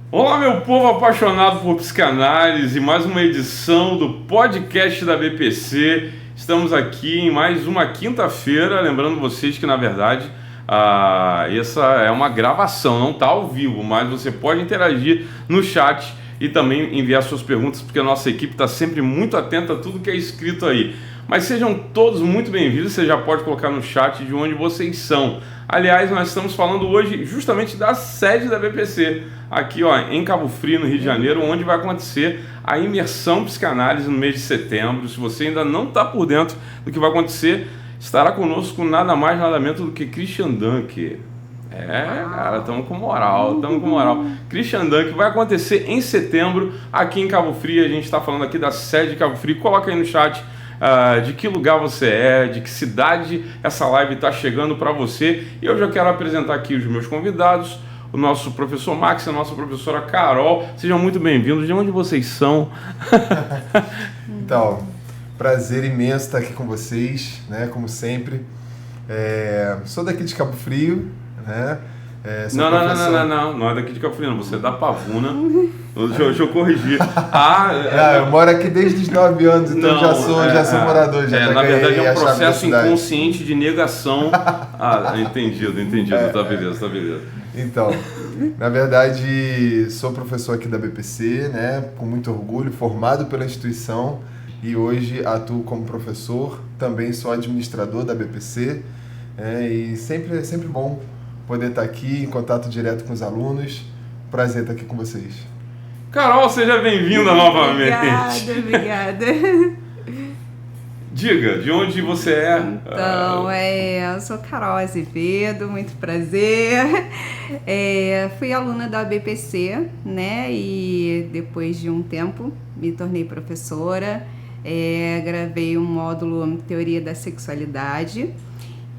Olá, meu povo apaixonado por psicanálise, mais uma edição do podcast da BPC. Estamos aqui em mais uma quinta-feira, lembrando vocês que, na verdade, essa é uma gravação, não está ao vivo, mas você pode interagir no chat e também enviar suas perguntas, porque a nossa equipe está sempre muito atenta a tudo que é escrito aí. Mas sejam todos muito bem-vindos, você já pode colocar no chat de onde vocês são. Aliás, nós estamos falando hoje justamente da sede da BPC, aqui em Cabo Frio, no Rio de Janeiro, onde vai acontecer a imersão psicanálise no mês de setembro. Se você ainda não está por dentro do que vai acontecer, estará conosco nada mais, nada menos do que Christian Dunker. Cara, estamos com moral. Christian Dunker vai acontecer em setembro, aqui em Cabo Frio. A gente está falando aqui da sede de Cabo Frio. Coloca aí no chat de que lugar você é, de que cidade essa live está chegando para você. E eu já quero apresentar aqui os meus convidados, o nosso professor Max e a nossa professora Carol. Sejam muito bem-vindos. De onde vocês são? Então, prazer imenso estar aqui com vocês, né? Como sempre. Sou daqui de Cabo Frio, né? Não é daqui de Cabo Frio, não. Você é da Pavuna. Deixa eu corrigir. Eu moro aqui desde os 9 anos, então já sou morador. Na verdade é um processo inconsciente de negação. Entendido. Tá beleza. Então, na verdade, sou professor aqui da BPC, né? Com muito orgulho, formado pela instituição, e hoje atuo como professor. Também sou administrador da BPC, e sempre é sempre bom poder estar aqui em contato direto com os alunos. Prazer estar aqui com vocês. Carol, seja bem-vinda novamente. Obrigada. Diga, de onde você é? Então, eu sou Carol Azevedo, muito prazer. Fui aluna da BPC, né? E depois de um tempo me tornei professora. Gravei um módulo Teoria da Sexualidade.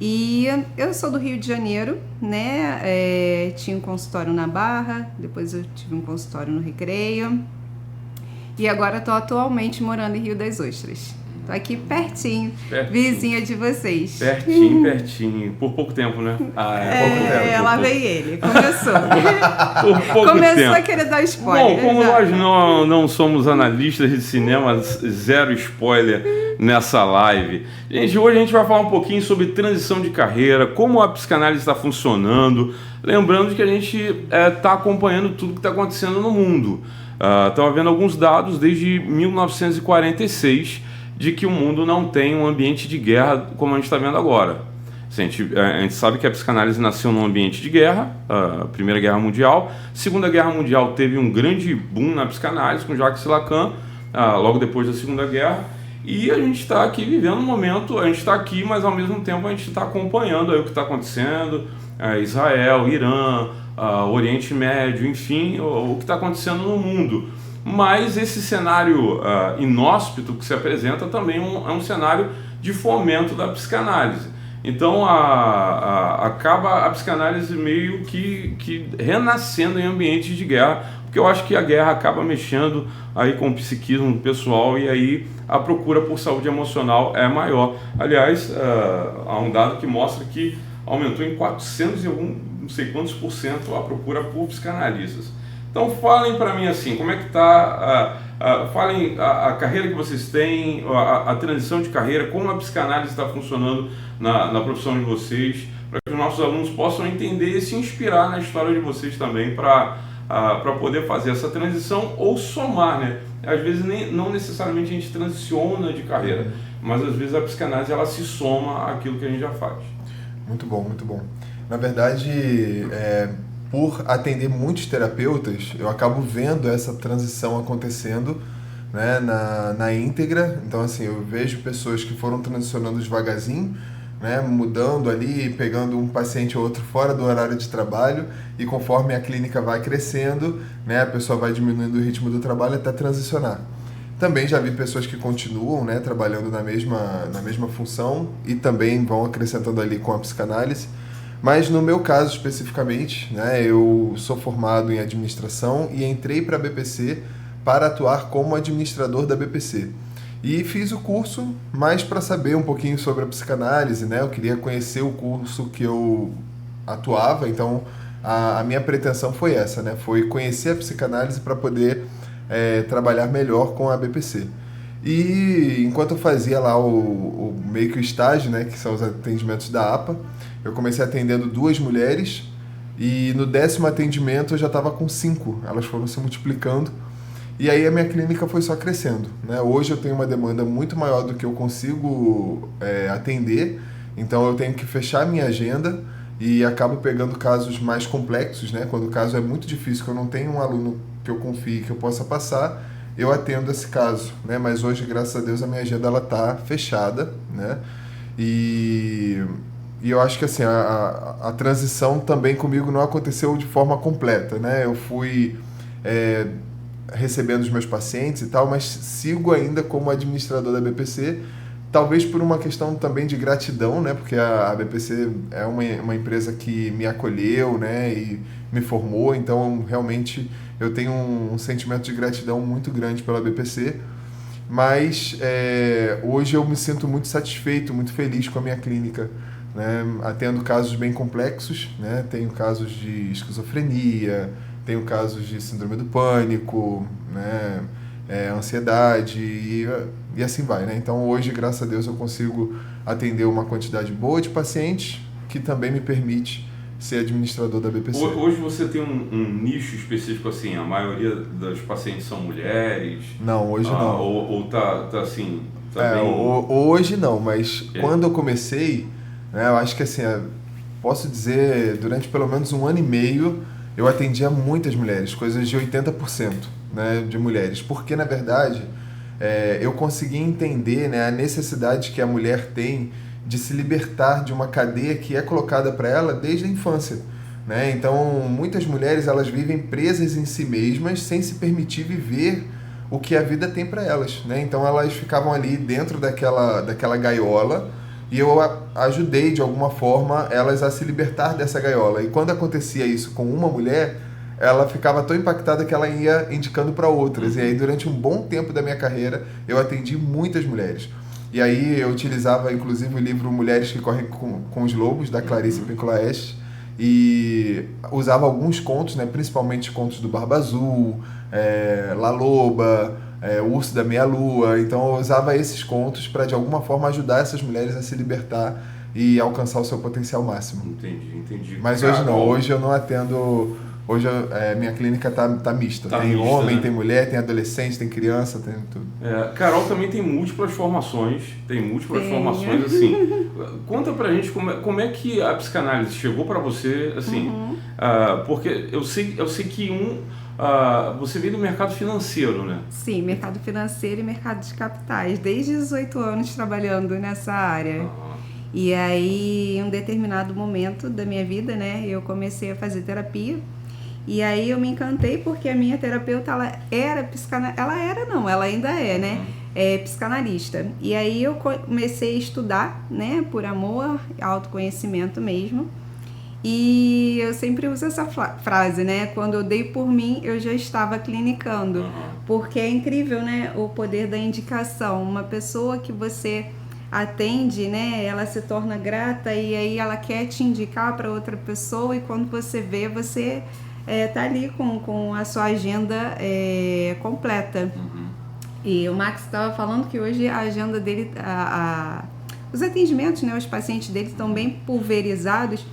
E eu sou do Rio de Janeiro, né? Tinha um consultório na Barra, depois eu tive um consultório no Recreio. E agora estou atualmente morando em Rio das Ostras. Estou aqui pertinho, vizinha de vocês. Pertinho. Por pouco tempo, né? Pouco tempo. Lá veio ele, começou. Por pouco Começou tempo. A querer dar spoiler. Bom, como nós não somos analistas de cinema, zero spoiler nessa live. Gente, hoje a gente vai falar um pouquinho sobre transição de carreira, como a psicanálise está funcionando. Lembrando que a gente está acompanhando tudo que está acontecendo no mundo. Estava vendo alguns dados desde 1946 de que o mundo não tem um ambiente de guerra como a gente está vendo agora. A gente sabe que a psicanálise nasceu num ambiente de guerra, a Primeira Guerra Mundial. Segunda Guerra Mundial teve um grande boom na psicanálise com Jacques Lacan, logo depois da Segunda Guerra. E a gente está aqui vivendo um momento, a gente está aqui, mas ao mesmo tempo a gente está acompanhando aí o que está acontecendo, Israel, Irã, Oriente Médio, enfim, o que está acontecendo no mundo. Mas esse cenário inóspito que se apresenta também é um cenário de fomento da psicanálise. Então acaba a psicanálise meio que renascendo em ambientes de guerra, porque eu acho que a guerra acaba mexendo aí com o psiquismo do pessoal e aí a procura por saúde emocional é maior. Aliás, há um dado que mostra que aumentou em 400 e não sei quantos % a procura por psicanalistas. Então falem para mim assim, como é que está, falem a carreira que vocês têm, a transição de carreira, como a psicanálise está funcionando na profissão de vocês, para que os nossos alunos possam entender e se inspirar na história de vocês também para poder fazer essa transição ou somar, né? Às vezes não necessariamente a gente transiciona de carreira. mas às vezes a psicanálise ela se soma àquilo que a gente já faz. Muito bom, muito bom. Na verdade, por atender muitos terapeutas, eu acabo vendo essa transição acontecendo, né, na íntegra. Então, assim, eu vejo pessoas que foram transicionando devagarzinho, né, mudando ali, pegando um paciente ou outro fora do horário de trabalho, e conforme a clínica vai crescendo, né, a pessoa vai diminuindo o ritmo do trabalho até transicionar. Também já vi pessoas que continuam, né, trabalhando na mesma função e também vão acrescentando ali com a psicanálise. Mas no meu caso especificamente, né, eu sou formado em administração e entrei para a BPC para atuar como administrador da BPC. E fiz o curso mais para saber um pouquinho sobre a psicanálise, né? Eu queria conhecer o curso que eu atuava, então a minha pretensão foi essa, né? Foi conhecer a psicanálise para poder trabalhar melhor com a BPC. E enquanto eu fazia lá meio que o estágio, né, que são os atendimentos da APA, eu comecei atendendo 2 mulheres e no 10º atendimento eu já estava com 5, elas foram se multiplicando. E aí a minha clínica foi só crescendo, né? Hoje eu tenho uma demanda muito maior do que eu consigo atender, então eu tenho que fechar a minha agenda e acabo pegando casos mais complexos, né? Quando o caso é muito difícil, que eu não tenho um aluno que eu confie que eu possa passar, eu atendo esse caso, né? Mas hoje, graças a Deus, a minha agenda ela tá fechada, né? E eu acho que assim, a transição também comigo não aconteceu de forma completa, né? Eu fui recebendo os meus pacientes e tal, mas sigo ainda como administrador da BPC, talvez por uma questão também de gratidão, né? Porque a BPC é uma empresa que me acolheu, né? E me formou, então realmente eu tenho um sentimento de gratidão muito grande pela BPC, mas hoje eu me sinto muito satisfeito, muito feliz com a minha clínica, né? Atendo casos bem complexos, né? Tenho casos de esquizofrenia, tenho casos de síndrome do pânico, né? Ansiedade e assim vai, né? Então hoje, graças a Deus, eu consigo atender uma quantidade boa de pacientes que também me permite ser administrador da BPC. Hoje você tem um nicho específico assim, a maioria das pacientes são mulheres? Não, hoje não. Ou tá assim... Tá bem... Hoje não, mas quando eu comecei, né, eu acho que assim, posso dizer, durante pelo menos 1 ano e meio, eu atendia muitas mulheres, coisas de 80%, né, de mulheres, porque na verdade eu consegui entender, né, a necessidade que a mulher tem de se libertar de uma cadeia que é colocada para ela desde a infância, né? Então muitas mulheres elas vivem presas em si mesmas sem se permitir viver o que a vida tem para elas, né? Então elas ficavam ali dentro daquela gaiola e eu ajudei de alguma forma elas a se libertar dessa gaiola. E quando acontecia isso com uma mulher, ela ficava tão impactada que ela ia indicando para outras. E aí durante um bom tempo da minha carreira eu atendi muitas mulheres. E aí eu utilizava inclusive o livro Mulheres que Correm com os Lobos, da Clarice Pinkola Estes, e usava alguns contos, né, principalmente contos do Barba Azul, La Loba, O Urso da Meia-Lua. Então eu usava esses contos para de alguma forma ajudar essas mulheres a se libertar e alcançar o seu potencial máximo. Entendi. Mas hoje não, hoje eu não atendo... Hoje minha clínica tá mista. Tem mista, homem, né? Tem mulher, tem adolescente, tem criança, tem tudo. Carol também tem múltiplas formações. Formações, assim. Conta pra gente como é que a psicanálise chegou pra você, assim. Porque eu sei que você veio do mercado financeiro, né? Sim, mercado financeiro e mercado de capitais. Desde os 18 anos trabalhando nessa área. E aí, em um determinado momento da minha vida, né, eu comecei a fazer terapia. E aí eu me encantei porque a minha terapeuta, ela ainda é, né? Psicanalista. E aí eu comecei a estudar, né? Por amor, autoconhecimento mesmo. E eu sempre uso essa frase, né? Quando eu dei por mim, eu já estava clinicando. Porque é incrível, né? O poder da indicação. Uma pessoa que você atende, né? Ela se torna grata e aí ela quer te indicar para outra pessoa e quando você vê, você... tá ali com a sua agenda completa. E o Max estava falando que hoje a agenda dele, os atendimentos, né, os pacientes dele estão bem pulverizados.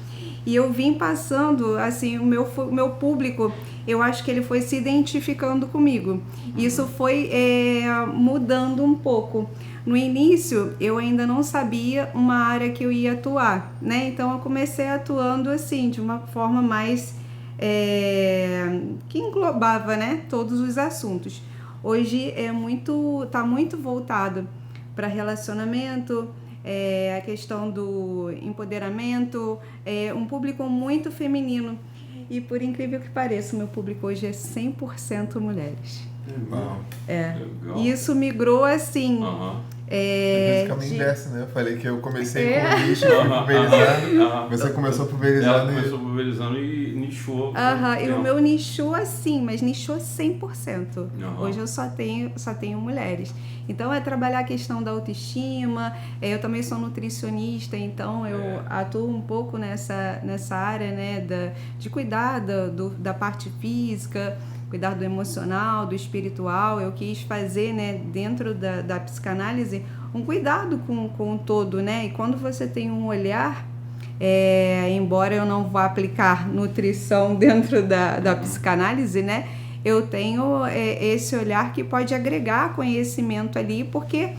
E eu vim passando, assim, o meu público, eu acho que ele foi se identificando comigo. Isso foi mudando um pouco. No início, eu ainda não sabia uma área que eu ia atuar, né? Então, eu comecei atuando assim, de uma forma mais que englobava, né, todos os assuntos. Hoje tá muito voltado para relacionamento, a questão do empoderamento, um público muito feminino. E por incrível que pareça, o meu público hoje é 100% mulheres. Uau. Legal. Isso migrou assim. Depois caminho inverso, né? Eu falei que eu comecei com nicho, fui pulverizando. Você começou pulverizando. Ela começou pulverizando e nichou. E o meu nichou assim, mas nichou 100%. Hoje eu só tenho mulheres. Então é trabalhar a questão da autoestima. Eu também sou nutricionista, então eu atuo um pouco nessa área, né, de cuidar da parte física, cuidar do emocional, do espiritual. Eu quis fazer, né, dentro da psicanálise, um cuidado com o todo, né? E quando você tem um olhar, embora eu não vá aplicar nutrição dentro da psicanálise, né? Eu tenho esse olhar que pode agregar conhecimento ali, porque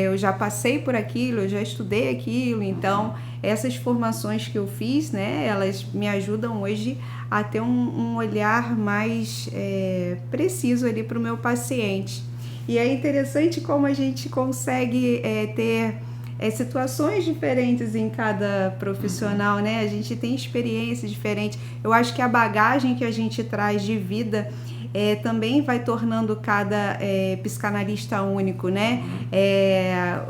eu já passei por aquilo, eu já estudei aquilo, então essas formações que eu fiz, né, elas me ajudam hoje a ter um olhar mais preciso ali para o meu paciente. E é interessante como a gente consegue ter situações diferentes em cada profissional, né? A gente tem experiências diferentes. Eu acho que a bagagem que a gente traz de vida também vai tornando cada psicanalista único, né?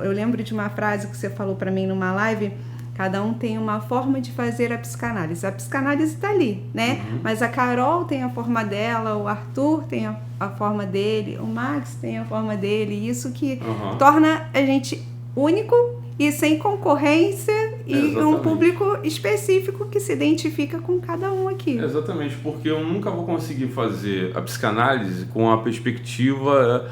Eu lembro de uma frase que você falou para mim numa live: cada um tem uma forma de fazer a psicanálise. A psicanálise está ali, né? Mas a Carol tem a forma dela, o Arthur tem a forma dele, o Max tem a forma dele. Isso que torna a gente único e sem concorrência e um público específico que se identifica com cada um aqui. Exatamente, porque eu nunca vou conseguir fazer a psicanálise com a perspectiva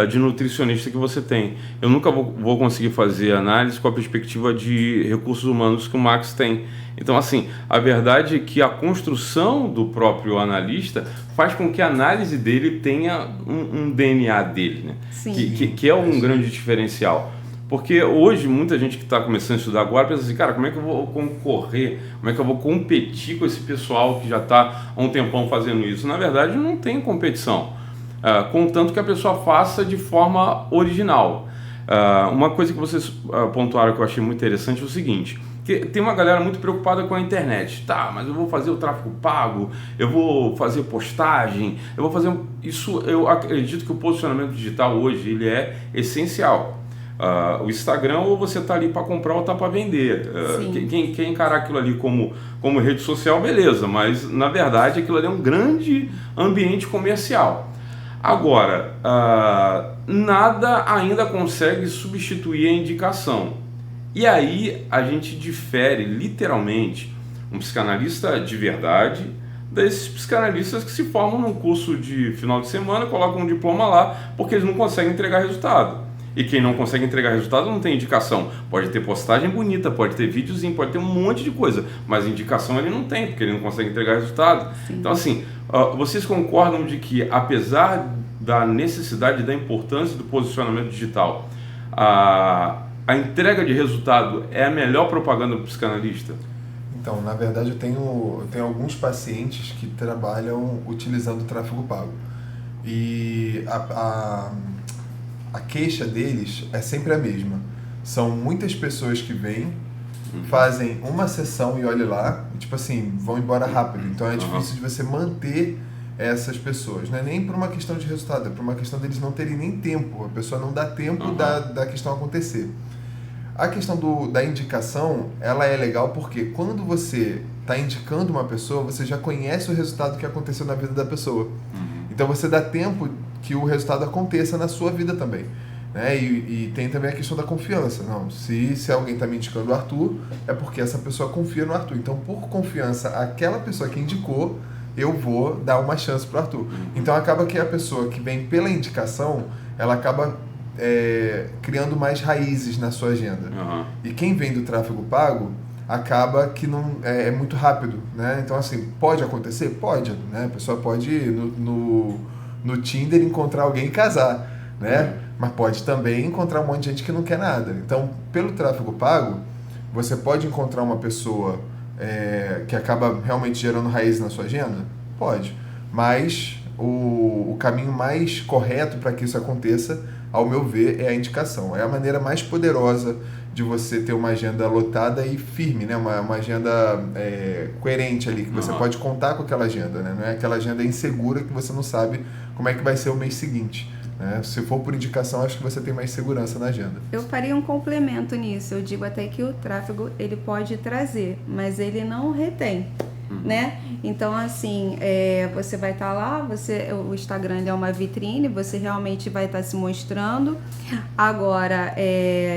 de nutricionista que você tem. Eu nunca vou conseguir fazer análise com a perspectiva de recursos humanos que o Max tem. Então, assim, a verdade é que a construção do próprio analista faz com que a análise dele tenha um DNA dele, né? Sim. Que é um grande diferencial. Porque hoje, muita gente que está começando a estudar agora pensa assim, cara, como é que eu vou concorrer, como é que eu vou competir com esse pessoal que já está há um tempão fazendo isso? Na verdade, não tem competição, contanto que a pessoa faça de forma original. Uma coisa que vocês pontuaram que eu achei muito interessante é o seguinte, que tem uma galera muito preocupada com a internet. Tá, mas eu vou fazer o tráfego pago, eu vou fazer postagem, eu vou fazer... Isso, eu acredito que o posicionamento digital hoje ele é essencial. O Instagram, ou você está ali para comprar ou está para vender. Quem encarar aquilo ali como rede social, beleza, mas na verdade aquilo ali é um grande ambiente comercial. Agora, nada ainda consegue substituir a indicação. E aí a gente difere literalmente um psicanalista de verdade desses psicanalistas que se formam num curso de final de semana, colocam um diploma lá porque eles não conseguem entregar resultado. E quem não consegue entregar resultado não tem indicação. Pode ter postagem bonita, pode ter videozinho, pode ter um monte de coisa, mas indicação ele não tem, porque ele não consegue entregar resultado. Sim. Então, assim, vocês concordam de que, apesar da necessidade e da importância do posicionamento digital, a entrega de resultado é a melhor propaganda do psicanalista? Então, na verdade, eu tenho alguns pacientes que trabalham utilizando o tráfego pago. E a queixa deles é sempre a mesma. São muitas pessoas que vêm, fazem uma sessão e olha lá, e, tipo assim, vão embora rápido. Então é difícil de você manter essas pessoas. Não é nem por uma questão de resultado, é por uma questão deles não terem nem tempo. A pessoa não dá tempo da questão acontecer. A questão da indicação, ela é legal porque quando você está indicando uma pessoa, você já conhece o resultado que aconteceu na vida da pessoa. Então você dá tempo que o resultado aconteça na sua vida também, né? E tem também a questão da confiança. Não, se alguém está me indicando o Arthur, é porque essa pessoa confia no Arthur. Então, por confiança, aquela pessoa que indicou, eu vou dar uma chance para o Arthur. Então, acaba que a pessoa que vem pela indicação, ela acaba criando mais raízes na sua agenda. E quem vem do tráfego pago, acaba que não é muito rápido, né? Então, assim, pode acontecer? Pode, né? A pessoa pode ir no Tinder encontrar alguém e casar, né? Mas pode também encontrar um monte de gente que não quer nada. Então, pelo tráfego pago, você pode encontrar uma pessoa que acaba realmente gerando raiz na sua agenda? Pode. Mas o caminho mais correto para que isso aconteça, ao meu ver, é a indicação. É a maneira mais poderosa de você ter uma agenda lotada e firme, né? Uma agenda coerente ali, que você pode contar com aquela agenda, né? Não é aquela agenda insegura que você não sabe como é que vai ser o mês seguinte. Né? Se for por indicação, acho que você tem mais segurança na agenda. Eu faria um complemento nisso. Eu digo até que o tráfego ele pode trazer, mas ele não retém. Né? Então, assim, você vai estar lá, o Instagram é uma vitrine, você realmente vai estar se mostrando. Agora,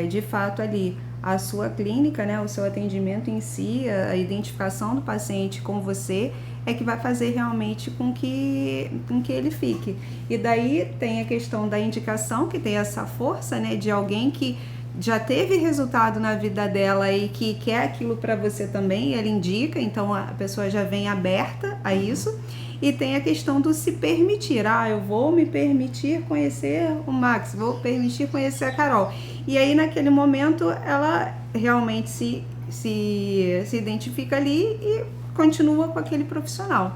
de fato, ali, a sua clínica, né, o seu atendimento em si, a identificação do paciente com você, é que vai fazer realmente com que ele fique. E daí tem a questão da indicação, que tem essa força, né, de alguém que já teve resultado na vida dela e que quer aquilo para você também, ela indica, então a pessoa já vem aberta a isso. E tem a questão do se permitir. Eu vou me permitir conhecer o Max, vou permitir conhecer a Carol. E aí, naquele momento, ela realmente se identifica ali e continua com aquele profissional.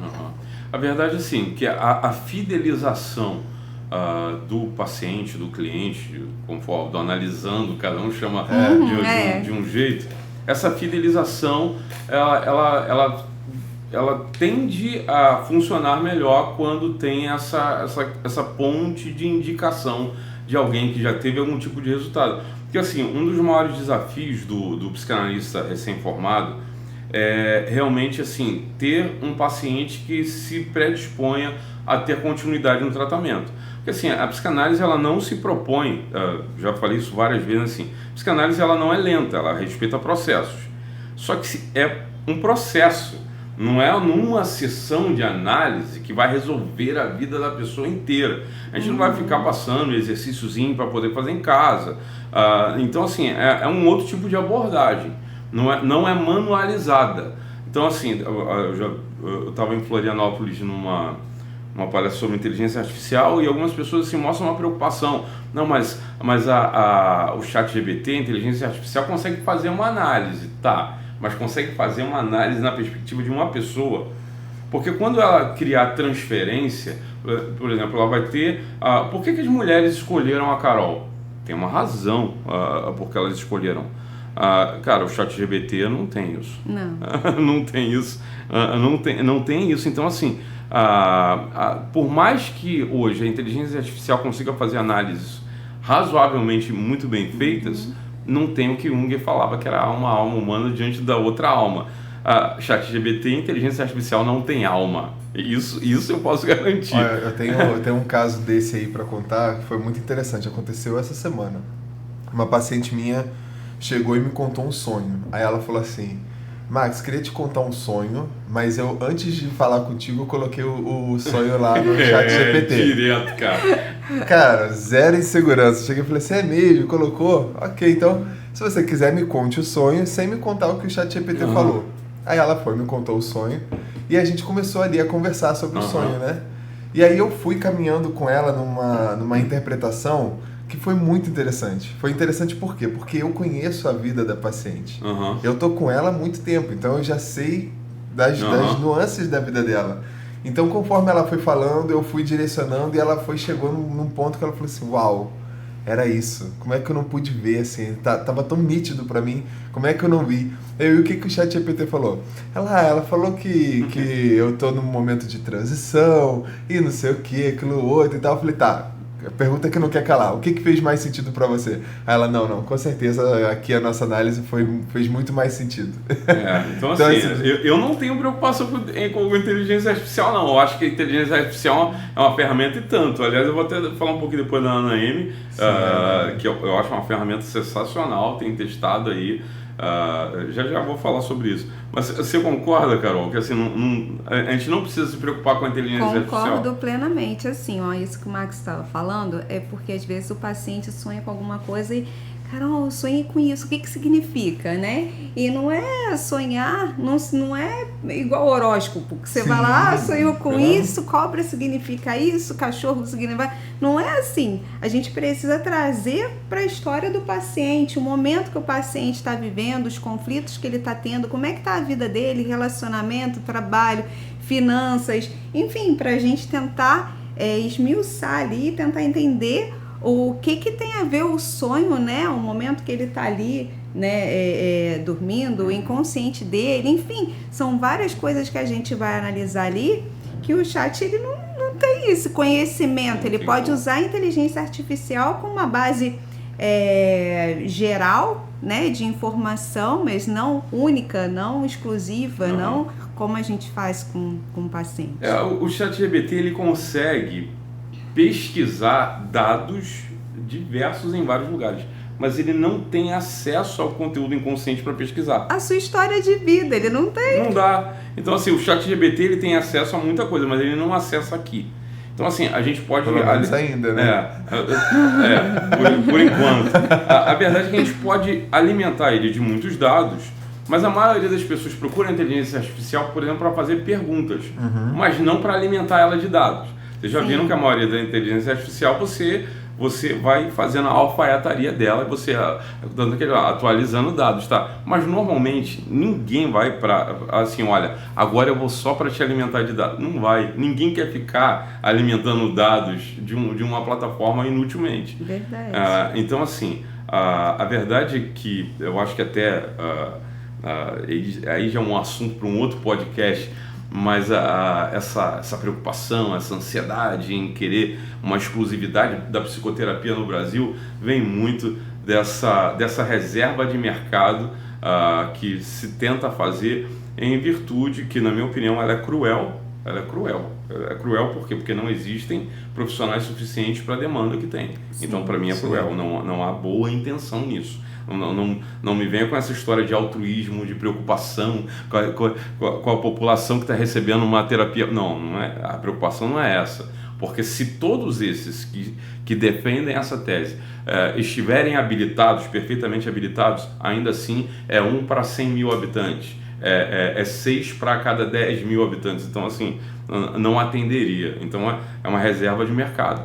A verdade é assim, que a fidelização do paciente, do cliente, conforme analisando, cada um chama de um jeito, essa fidelização, ela tende a funcionar melhor quando tem essa ponte de indicação de alguém que já teve algum tipo de resultado. Porque assim, um dos maiores desafios do psicanalista recém-formado é realmente assim, ter um paciente que se predisponha a ter continuidade no tratamento. Porque assim, a psicanálise ela não se propõe, já falei isso várias vezes assim, a psicanálise ela não é lenta, ela respeita processos. Só que é um processo, não é numa sessão de análise que vai resolver a vida da pessoa inteira. A gente não vai ficar passando exercíciozinho para poder fazer em casa. Então assim, é um outro tipo de abordagem, não é manualizada. Então assim, eu estava em Florianópolis numa palestra sobre inteligência artificial e algumas pessoas assim, mostram uma preocupação. Não, mas o ChatGPT, a inteligência artificial, consegue fazer uma análise, tá? Mas consegue fazer uma análise na perspectiva de uma pessoa. Porque quando ela criar transferência, por exemplo, ela vai ter... por que as mulheres escolheram a Carol? Tem uma razão porque elas escolheram. Cara, o ChatGPT não tem isso. Não. Não tem isso. Não tem isso. Então, assim, por mais que hoje a inteligência artificial consiga fazer análises razoavelmente muito bem feitas, não tem o que Jung falava que era uma alma humana diante da outra alma. ChatGPT e inteligência artificial não tem alma. Isso eu posso garantir. Olha, eu tenho um caso desse aí para contar que foi muito interessante. Aconteceu essa semana. Uma paciente minha chegou e me contou um sonho. Aí ela falou assim: Max, queria te contar um sonho, mas eu, antes de falar contigo, eu coloquei o sonho lá no ChatGPT. Direto, cara. Cara, zero insegurança. Cheguei e falei: você é mesmo? Colocou? Ok, então, se você quiser, me conte o sonho sem me contar o que o ChatGPT falou. Aí ela foi, me contou o sonho e a gente começou ali a conversar sobre o sonho, né? E aí eu fui caminhando com ela numa interpretação que foi muito interessante. Foi interessante por quê? Porque eu conheço a vida da paciente. Eu tô com ela há muito tempo, então eu já sei das nuances da vida dela. Então, conforme ela foi falando, eu fui direcionando e chegou num ponto que ela falou assim: uau, era isso. Como é que eu não pude ver, assim? Tava tão nítido pra mim. Como é que eu não vi? E o que o ChatGPT falou? Ela falou que eu tô num momento de transição e não sei o que, aquilo outro e tal. Eu falei: tá. Pergunta que não quer calar. O que fez mais sentido pra você? Aí ela, não, com certeza aqui a nossa análise fez muito mais sentido. Então assim, eu não tenho preocupação com inteligência artificial, não. Eu acho que a inteligência artificial é uma ferramenta e tanto. Aliás, eu vou até falar um pouquinho depois da Ana M, que eu acho uma ferramenta sensacional, tenho testado aí. Já vou falar sobre isso. Mas você concorda, Carol, que assim, a gente não precisa se preocupar com a inteligência artificial? Concordo plenamente. Assim, isso que o Max estava falando é porque às vezes o paciente sonha com alguma coisa e Carol, eu sonhei com isso, o que significa, né? E não é sonhar, não é igual horóscopo, que você vai lá, sonhou com isso, cobra significa isso, cachorro significa... Não é assim. A gente precisa trazer para a história do paciente, o momento que o paciente está vivendo, os conflitos que ele está tendo, como é que está a vida dele, relacionamento, trabalho, finanças, enfim, para a gente tentar esmiuçar ali, tentar entender o que tem a ver o sonho, né? O momento que ele está ali, né? Dormindo, o inconsciente dele, enfim, são várias coisas que a gente vai analisar ali, que o chat ele não tem esse conhecimento. Ele pode usar a inteligência artificial com uma base geral, né? De informação, mas não única, não exclusiva, não como a gente faz com o paciente. O ChatGPT ele consegue pesquisar dados diversos em vários lugares, mas ele não tem acesso ao conteúdo inconsciente para pesquisar. A sua história de vida, ele não tem. Não dá. Então, assim, o ChatGPT ele tem acesso a muita coisa, mas ele não acessa aqui. Então, assim, a gente pode... Pelo menos ainda, né? Por enquanto. A verdade é que a gente pode alimentar ele de muitos dados, mas a maioria das pessoas procura a inteligência artificial, por exemplo, para fazer perguntas, mas não para alimentar ela de dados. Vocês já viram que a maioria da inteligência artificial você vai fazendo a alfaiataria dela e você atualizando dados, tá? Mas normalmente ninguém vai para assim, olha, agora eu vou só para te alimentar de dados. Não vai. Ninguém quer ficar alimentando dados de uma plataforma inutilmente. Verdade. Então, assim, a verdade é que eu acho que até aí já é um assunto para um outro podcast. Mas essa preocupação, essa ansiedade em querer uma exclusividade da psicoterapia no Brasil vem muito dessa reserva de mercado que se tenta fazer em virtude que, na minha opinião, ela é cruel. Ela é cruel. É cruel por quê? Porque não existem profissionais suficientes para a demanda que tem. Sim, então, para mim, é cruel. Não há boa intenção nisso. Não me venha com essa história de altruísmo, de preocupação com a população que está recebendo uma terapia. Não é, a preocupação não é essa. Porque se todos esses que defendem essa tese estiverem habilitados, perfeitamente habilitados, ainda assim é 1 para 100 mil habitantes. É 6 para cada 10 mil habitantes. Então, assim, não atenderia. Então, é uma reserva de mercado.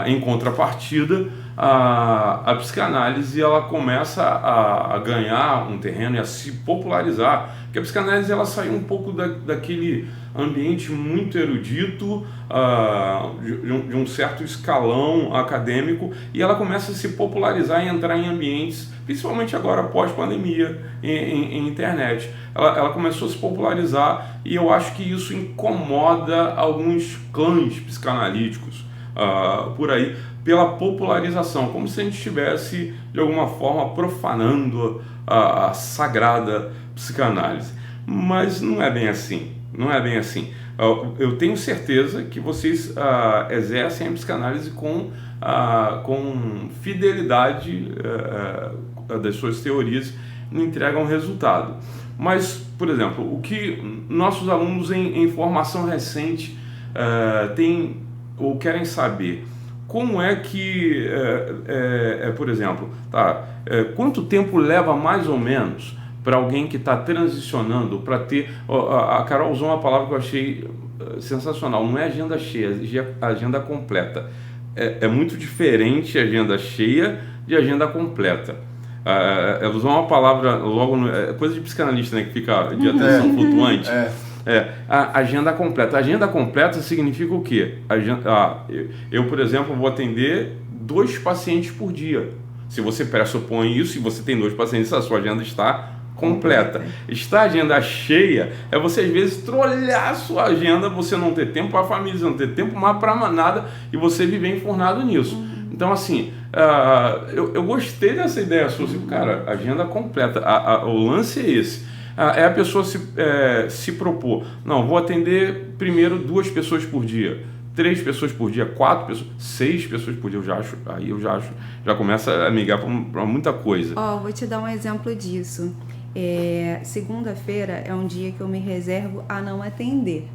Em contrapartida, a psicanálise ela começa a ganhar um terreno e a se popularizar, porque a psicanálise ela saiu um pouco daquele ambiente muito erudito, de um certo escalão acadêmico, e ela começa a se popularizar e entrar em ambientes, principalmente agora pós-pandemia, em internet. Ela começou a se popularizar e eu acho que isso incomoda alguns clãs psicanalíticos por aí, pela popularização, como se a gente estivesse de alguma forma profanando a sagrada psicanálise. Mas não é bem assim, não é bem assim. Eu tenho certeza que vocês exercem a psicanálise com fidelidade das suas teorias e entregam resultado. Mas, por exemplo, o que nossos alunos em formação recente têm ou querem saber, como é que, por exemplo, quanto tempo leva mais ou menos para alguém que está transicionando para ter... A Carol usou uma palavra que eu achei sensacional, não é agenda cheia, é agenda completa. É muito diferente agenda cheia de agenda completa. Ela usou uma palavra logo... coisa de psicanalista, né, que fica de atenção flutuante. A agenda completa. A agenda completa significa o quê? Eu, por exemplo, vou atender 2 pacientes por dia. Se você pressupõe isso, e você tem 2 pacientes, a sua agenda está completa. Está a agenda cheia, é você às vezes trolhar a sua agenda, você não ter tempo para a família, você não ter tempo mais para nada, e você viver enfurnado nisso. Então, assim, eu gostei dessa ideia sua, assim, cara, agenda completa. O lance é esse. É a pessoa se propor, não, vou atender primeiro 2 pessoas por dia, 3 pessoas por dia, 4 pessoas, 6 pessoas por dia, já começa a migrar para muita coisa. Vou te dar um exemplo disso. Segunda-feira é um dia que eu me reservo a não atender,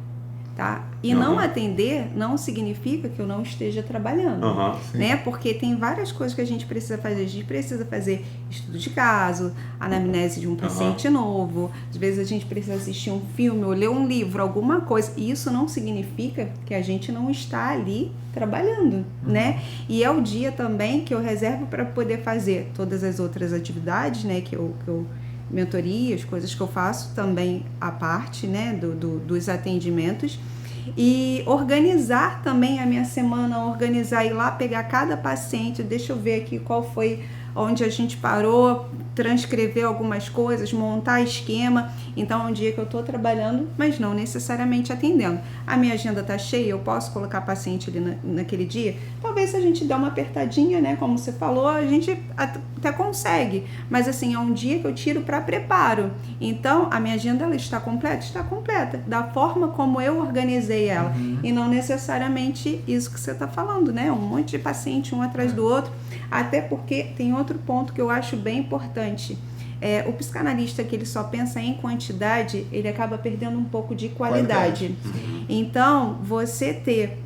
tá? E não atender não significa que eu não esteja trabalhando, né? Porque tem várias coisas que a gente precisa fazer. A gente precisa fazer estudo de caso, anamnese de um paciente novo, às vezes a gente precisa assistir um filme ou ler um livro, alguma coisa. E isso não significa que a gente não está ali trabalhando, né? E é o dia também que eu reservo para poder fazer todas as outras atividades, né? Que eu mentorias, coisas que eu faço também à parte, né, dos atendimentos, e organizar também a minha semana, organizar, ir lá pegar cada paciente, deixa eu ver aqui qual foi, onde a gente parou, transcrever algumas coisas, montar esquema. Então é um dia que eu estou trabalhando, mas não necessariamente atendendo. A minha agenda está cheia, eu posso colocar paciente ali naquele dia? Talvez se a gente der uma apertadinha, né, como você falou, a gente até consegue, mas assim, é um dia que eu tiro para preparo. Então a minha agenda ela está completa? Está completa, da forma como eu organizei ela, e não necessariamente isso que você está falando, né, um monte de paciente um atrás do outro. Até porque tem outro ponto que eu acho bem importante. O psicanalista que ele só pensa em quantidade, ele acaba perdendo um pouco de qualidade. Então, você ter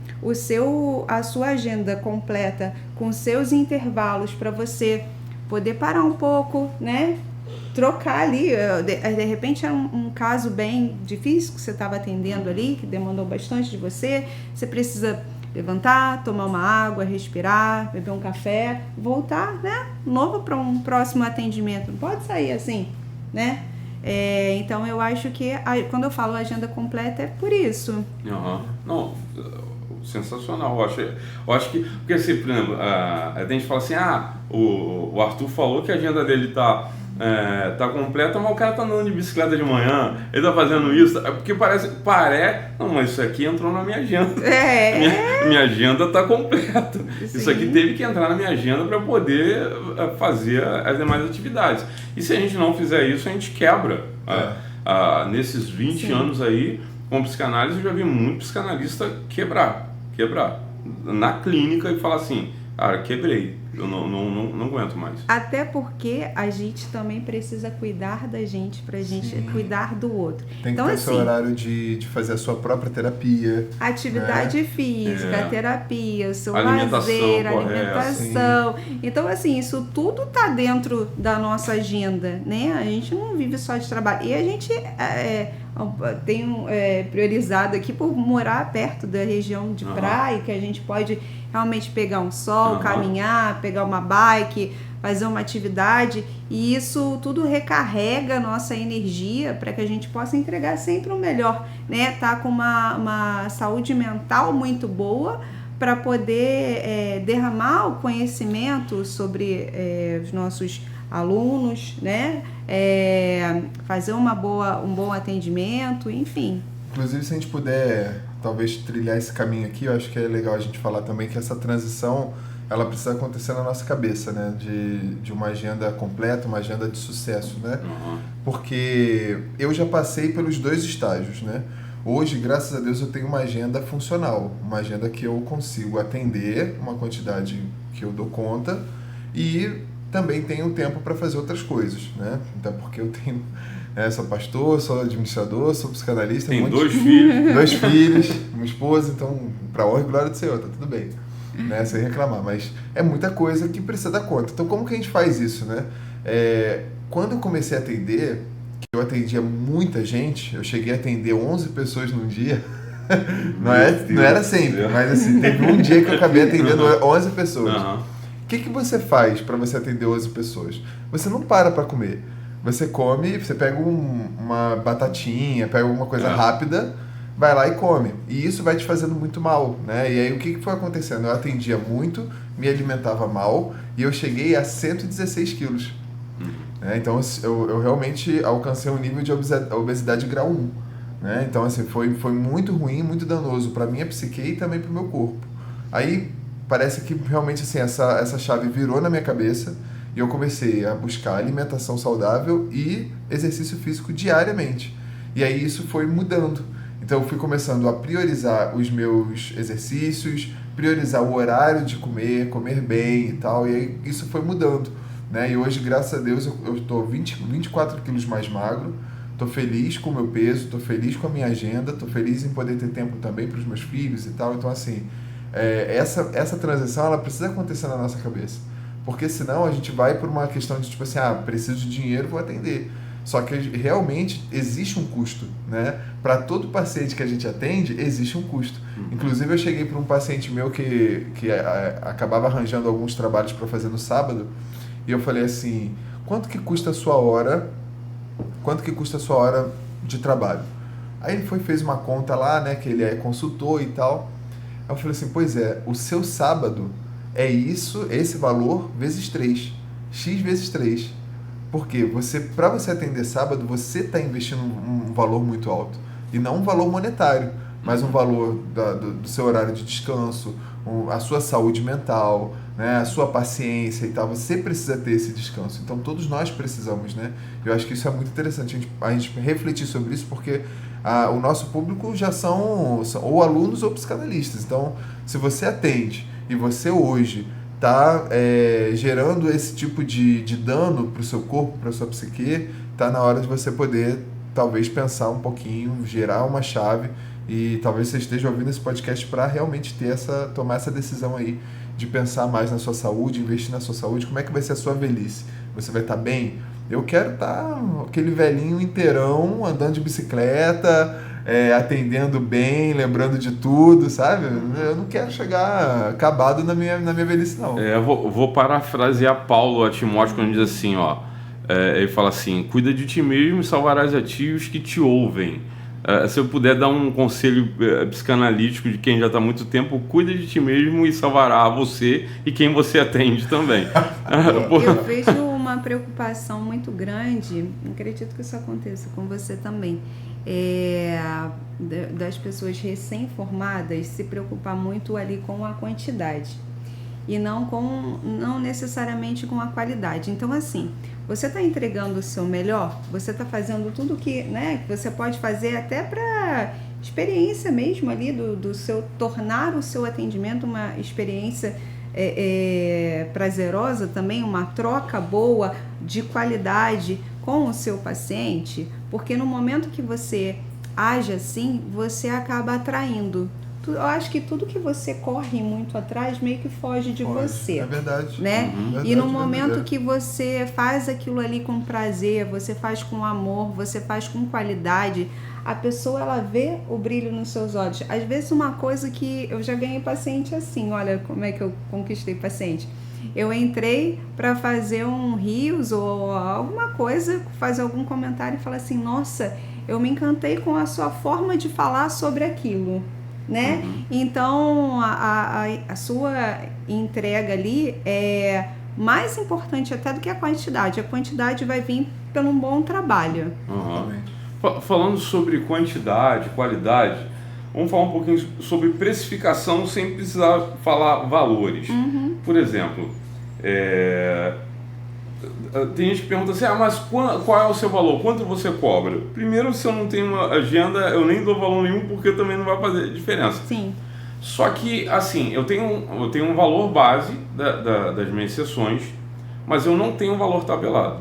a sua agenda completa, com seus intervalos para você poder parar um pouco, né? Trocar ali, de repente era um caso bem difícil que você estava atendendo ali, que demandou bastante de você, você precisa levantar, tomar uma água, respirar, beber um café, voltar, né, novo para um próximo atendimento. Não pode sair assim, né? Então eu acho que quando eu falo agenda completa é por isso. Não, sensacional. Eu acho que, porque assim, por exemplo, a gente fala assim, o Arthur falou que a agenda dele tá completa, mas o cara tá andando de bicicleta de manhã, ele tá fazendo isso, porque parece, não, mas isso aqui entrou na minha agenda. Minha agenda tá completa. Sim. Isso aqui teve que entrar na minha agenda para poder fazer as demais atividades. E se a gente não fizer isso, a gente quebra. Nesses 20 anos aí, com psicanálise, eu já vi muito psicanalista quebrar na clínica e falar assim, cara, quebrei. Eu não aguento mais. Até porque a gente também precisa cuidar da gente pra gente cuidar do outro. Tem que ter o seu horário de fazer a sua própria terapia. Atividade física, terapia, o seu lazer, alimentação. Então, assim, isso tudo tá dentro da nossa agenda, né? A gente não vive só de trabalho. E a gente tem priorizado aqui por morar perto da região de praia, que a gente pode realmente pegar um sol, caminhar, pegar uma bike, fazer uma atividade, e isso tudo recarrega a nossa energia para que a gente possa entregar sempre o melhor, né? Tá com uma saúde mental muito boa para poder derramar o conhecimento sobre os nossos alunos, né? Fazer um bom atendimento, enfim. Inclusive, se a gente puder talvez trilhar esse caminho aqui, eu acho que é legal a gente falar também que essa transição ela precisa acontecer na nossa cabeça, né? De uma agenda completa, uma agenda de sucesso, né? Porque eu já passei pelos dois estágios, né? Hoje, graças a Deus, eu tenho uma agenda funcional, uma agenda que eu consigo atender uma quantidade que eu dou conta e também tenho tempo para fazer outras coisas, né? Então, porque eu tenho... sou pastor, sou administrador, sou psicanalista. Tem 2 filhos. 2 filhos, uma esposa, então, para honra e glória do Senhor, tá tudo bem, né? Sem reclamar, mas é muita coisa que precisa dar conta. Então, como que a gente faz isso, né? Quando eu comecei a atender, que eu atendia muita gente, eu cheguei a atender 11 pessoas num dia, não era sempre, mas assim, teve um dia que eu acabei atendendo 11 pessoas. O que você faz para você atender 11 pessoas? Você não para comer. Você come, você pega uma batatinha, pega alguma coisa rápida, vai lá e come. E isso vai te fazendo muito mal, né? E aí o que foi acontecendo? Eu atendia muito, me alimentava mal e eu cheguei a 116 quilos. Né? Então eu realmente alcancei um nível de obesidade grau 1. Né? Então assim, foi muito ruim, muito danoso para minha psique e também para o meu corpo. Aí parece que realmente assim, essa chave virou na minha cabeça. E eu comecei a buscar alimentação saudável e exercício físico diariamente. E aí isso foi mudando. Então eu fui começando a priorizar os meus exercícios, priorizar o horário de comer bem e tal. E aí isso foi mudando. Né? E hoje, graças a Deus, eu estou 24 quilos mais magro, tô feliz com o meu peso, tô feliz com a minha agenda, tô feliz em poder ter tempo também para os meus filhos e tal. Então, assim, essa transição, ela precisa acontecer na nossa cabeça. Porque senão a gente vai por uma questão de tipo assim, preciso de dinheiro, vou atender. Só que realmente existe um custo, né? Para todo paciente que a gente atende, existe um custo. Inclusive, eu cheguei para um paciente meu que acabava arranjando alguns trabalhos para fazer no sábado, e eu falei assim, quanto que custa a sua hora de trabalho? Aí ele fez uma conta lá, né, que ele é consultor e tal. Aí eu falei assim, pois é, o seu sábado é esse valor vezes 3, X vezes 3. Porque para você atender sábado, você está investindo um valor muito alto. E não um valor monetário, mas um valor do seu horário de descanso, a sua saúde mental, né, a sua paciência e tal. Você precisa ter esse descanso. Então, todos nós precisamos, né? Eu acho que isso é muito interessante, a gente refletir sobre isso, porque o nosso público já são ou alunos ou psicanalistas. Então, se você atende e você hoje está gerando esse tipo de dano para o seu corpo, para a sua psique, está na hora de você poder, talvez, pensar um pouquinho, gerar uma chave, e talvez você esteja ouvindo esse podcast para realmente tomar essa decisão aí de pensar mais na sua saúde, investir na sua saúde. Como é que vai ser a sua velhice? Você vai estar bem? Eu quero estar aquele velhinho inteirão, andando de bicicleta, atendendo bem, lembrando de tudo, sabe? Eu não quero chegar acabado na minha velhice, não. Vou parafrasear Paulo a Timóteo quando diz assim, ele fala assim, cuida de ti mesmo e salvarás a ti os que te ouvem. Se eu puder dar um conselho psicanalítico de quem já está há muito tempo, cuida de ti mesmo e salvará você e quem você atende também. Eu vejo uma preocupação muito grande, acredito que isso aconteça com você também, das pessoas recém-formadas se preocupar muito ali com a quantidade e não necessariamente com a qualidade. Então, assim, você está entregando o seu melhor, você está fazendo tudo que você pode fazer até para experiência mesmo ali do seu, tornar o seu atendimento uma experiência prazerosa também, uma troca boa de qualidade com o seu paciente, porque no momento que você age assim, você acaba atraindo. Eu acho que tudo que você corre muito atrás meio que foge de você. É verdade. Né? Verdade, e no momento que você faz aquilo ali com prazer, você faz com amor, você faz com qualidade, a pessoa ela vê o brilho nos seus olhos. Às vezes uma coisa que eu já ganhei paciente assim, olha como é que eu conquistei paciente. Eu entrei para fazer um rios ou alguma coisa, fazer algum comentário e falar assim, nossa, eu me encantei com a sua forma de falar sobre aquilo. Né? Então a sua entrega ali é mais importante até do que a quantidade vai vir pelo um bom trabalho. Falando sobre quantidade, qualidade, vamos falar um pouquinho sobre precificação sem precisar falar valores. Por exemplo, tem gente que pergunta assim, mas qual é o seu valor? Quanto você cobra? Primeiro, se eu não tenho uma agenda, eu nem dou valor nenhum, porque também não vai fazer diferença. Sim. Só que, assim, eu tenho um valor base das minhas sessões, mas eu não tenho um valor tabelado.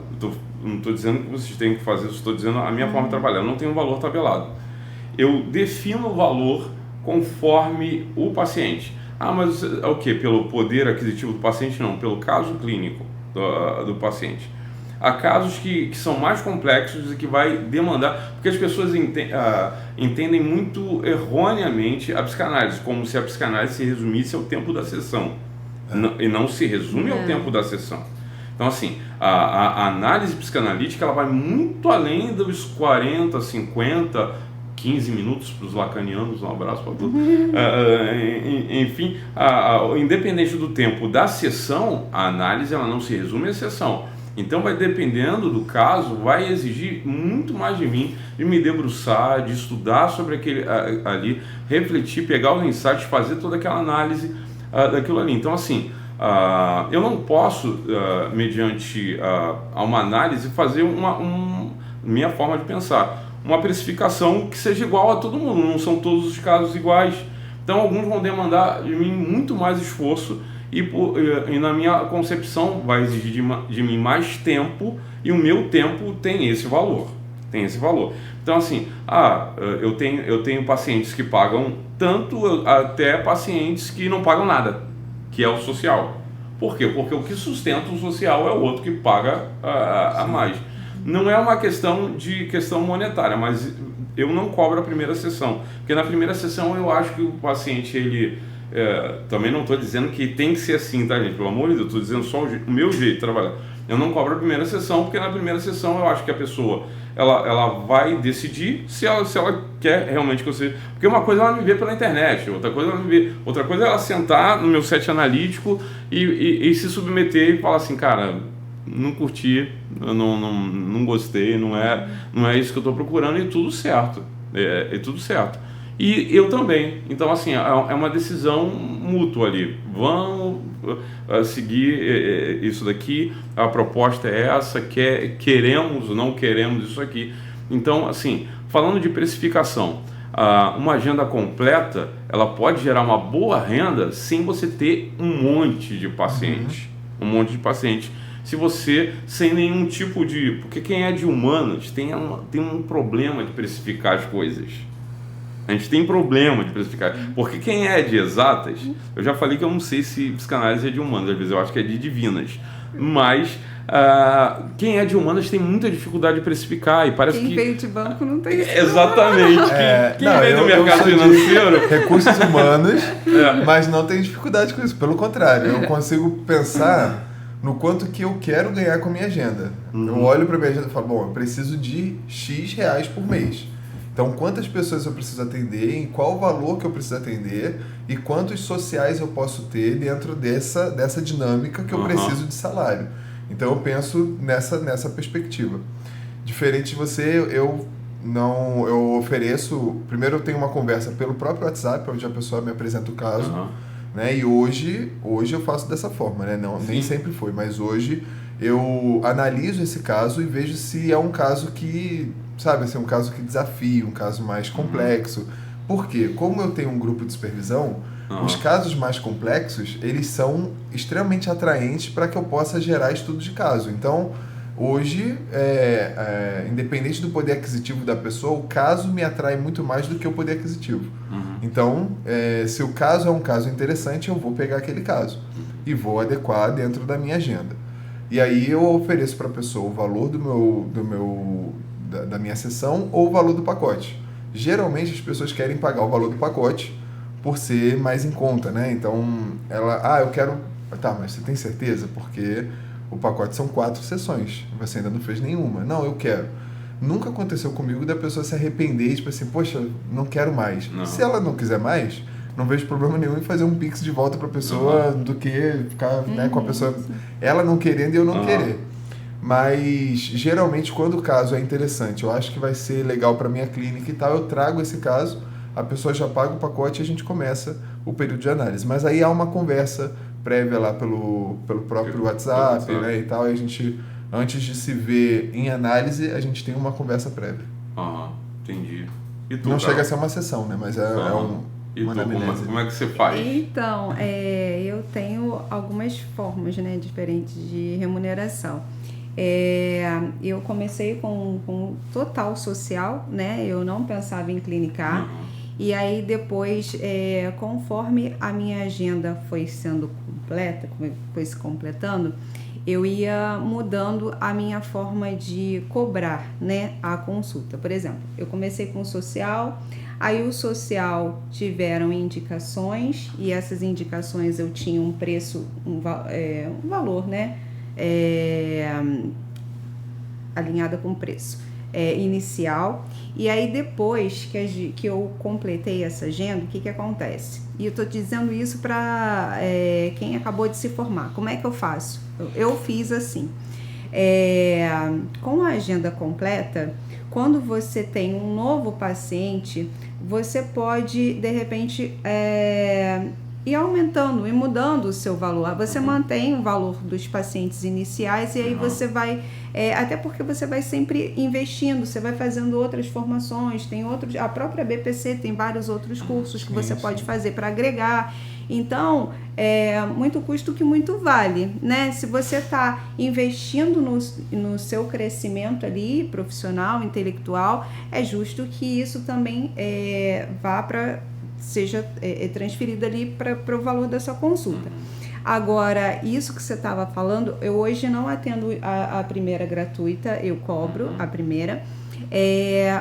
Não estou dizendo que vocês têm que fazer isso, estou dizendo a minha forma de trabalhar. Eu não tenho um valor tabelado. Eu defino o valor conforme o paciente. Mas é o quê? Pelo poder aquisitivo do paciente? Não, pelo caso clínico do paciente. Há casos que são mais complexos e que vai demandar, porque as pessoas entendem muito erroneamente a psicanálise, como se a psicanálise se resumisse ao tempo da sessão, e não se resume ao tempo da sessão. Então, assim, a análise psicanalítica ela vai muito além dos 40, 50, 15 minutos para os lacanianos, um abraço para todos. Enfim, independente do tempo da sessão, a análise ela não se resume à sessão. Então vai dependendo do caso, vai exigir muito mais de mim, de me debruçar, de estudar sobre aquele ali, refletir, pegar os insights, fazer toda aquela análise daquilo ali. Então, assim, eu não posso, mediante uma análise, fazer minha forma de pensar, uma precificação que seja igual a todo mundo, não são todos os casos iguais. Então alguns vão demandar de mim muito mais esforço e na minha concepção vai exigir de mim mais tempo, e o meu tempo tem esse valor. tem esse valor. Então assim, eu tenho pacientes que pagam tanto, até pacientes que não pagam nada, que é o social. Por quê? Porque o que sustenta o social é o outro que paga a mais. Não é uma questão monetária, mas eu não cobro a primeira sessão, porque na primeira sessão eu acho que o paciente, ele também não estou dizendo que tem que ser assim, tá, gente? Pelo amor de Deus, estou dizendo só o meu jeito de trabalhar. Eu não cobro a primeira sessão, porque na primeira sessão eu acho que a pessoa ela vai decidir se ela quer realmente que você... Porque uma coisa é ela me ver pela internet, outra coisa é ela sentar no meu set analítico e se submeter e falar assim, cara, não curti, não gostei, não é isso que eu estou procurando, e tudo certo. É tudo certo. E eu também. Então, assim, é uma decisão mútua ali. Vamos seguir isso daqui, a proposta é essa, queremos ou não queremos isso aqui. Então, assim, falando de precificação, uma agenda completa, ela pode gerar uma boa renda sem você ter um monte de pacientes. Um monte de pacientes. Se você, sem nenhum tipo de... Porque quem é de humanas tem um problema de precificar as coisas. A gente tem problema de precificar. Porque quem é de exatas, eu já falei que eu não sei se psicanálise é de humanas, às vezes eu acho que é de divinas. Mas quem é de humanas tem muita dificuldade de precificar. E parece quem veio de banco não tem isso. Exatamente. Quem veio do mercado financeiro... Recursos humanos, mas não tem dificuldade com isso. Pelo contrário, eu consigo pensar no quanto que eu quero ganhar com a minha agenda. Eu olho para a minha agenda e falo, bom, eu preciso de X reais por mês. Então, quantas pessoas eu preciso atender, em qual valor que eu preciso atender e quantos sociais eu posso ter dentro dessa dinâmica que eu preciso de salário. Então, eu penso nessa perspectiva. Diferente de você, eu ofereço... Primeiro, eu tenho uma conversa pelo próprio WhatsApp, onde a pessoa me apresenta o caso. Né? E hoje eu faço dessa forma, né? Nem sempre foi, mas hoje eu analiso esse caso e vejo se é um caso que... Sabe, assim, um caso que desafia, um caso mais complexo. Por quê? Como eu tenho um grupo de supervisão, os casos mais complexos, eles são extremamente atraentes para que eu possa gerar estudo de caso. Então, hoje, independente do poder aquisitivo da pessoa, o caso me atrai muito mais do que o poder aquisitivo. Então, se o caso é um caso interessante, eu vou pegar aquele caso e vou adequar dentro da minha agenda. E aí eu ofereço para a pessoa o valor da minha sessão ou o valor do pacote. Geralmente as pessoas querem pagar o valor do pacote por ser mais em conta, né? Então, eu quero... Tá, mas você tem certeza? Porque o pacote são 4 sessões, você ainda não fez nenhuma. Não, eu quero. Nunca aconteceu comigo da pessoa se arrepender e tipo assim, poxa, não quero mais. Não. Se ela não quiser mais, não vejo problema nenhum em fazer um pix de volta para a pessoa do que ficar com a pessoa, ela não querendo e eu não querer. Mas, geralmente, quando o caso é interessante, eu acho que vai ser legal para minha clínica e tal, eu trago esse caso, a pessoa já paga o pacote e a gente começa o período de análise. Mas aí há uma conversa prévia lá pelo próprio WhatsApp, né, e tal, e a gente, antes de se ver em análise, a gente tem uma conversa prévia. Entendi. E tu, não chega a ser uma sessão, né, mas uma anamnese. Como é que você faz? Então, eu tenho algumas formas, né, diferentes de remuneração. Eu comecei com total social, né? Eu não pensava em clinicar. E aí depois, conforme a minha agenda foi sendo completa, foi se completando, eu ia mudando a minha forma de cobrar, né, a consulta. Por exemplo, eu comecei com o social, aí o social tiveram indicações e essas indicações eu tinha um preço, um valor, né? Alinhada com o preço inicial. E aí depois que eu completei essa agenda, o que acontece? E eu estou dizendo isso para quem acabou de se formar. Como é que eu faço? Eu fiz assim. Com a agenda completa, quando você tem um novo paciente, você pode, de repente, ir aumentando e mudando o seu valor. Você mantém o valor dos pacientes iniciais e aí você vai, até porque você vai sempre investindo, você vai fazendo outras formações, tem outros, a própria BPC tem vários outros cursos que você pode fazer para agregar. Então, muito custo que muito vale, né? Se você está investindo no seu crescimento ali, profissional, intelectual, é justo que isso também vá para seja transferido ali para o valor da sua consulta. Agora, isso que você estava falando, eu hoje não atendo a primeira gratuita, eu cobro a primeira,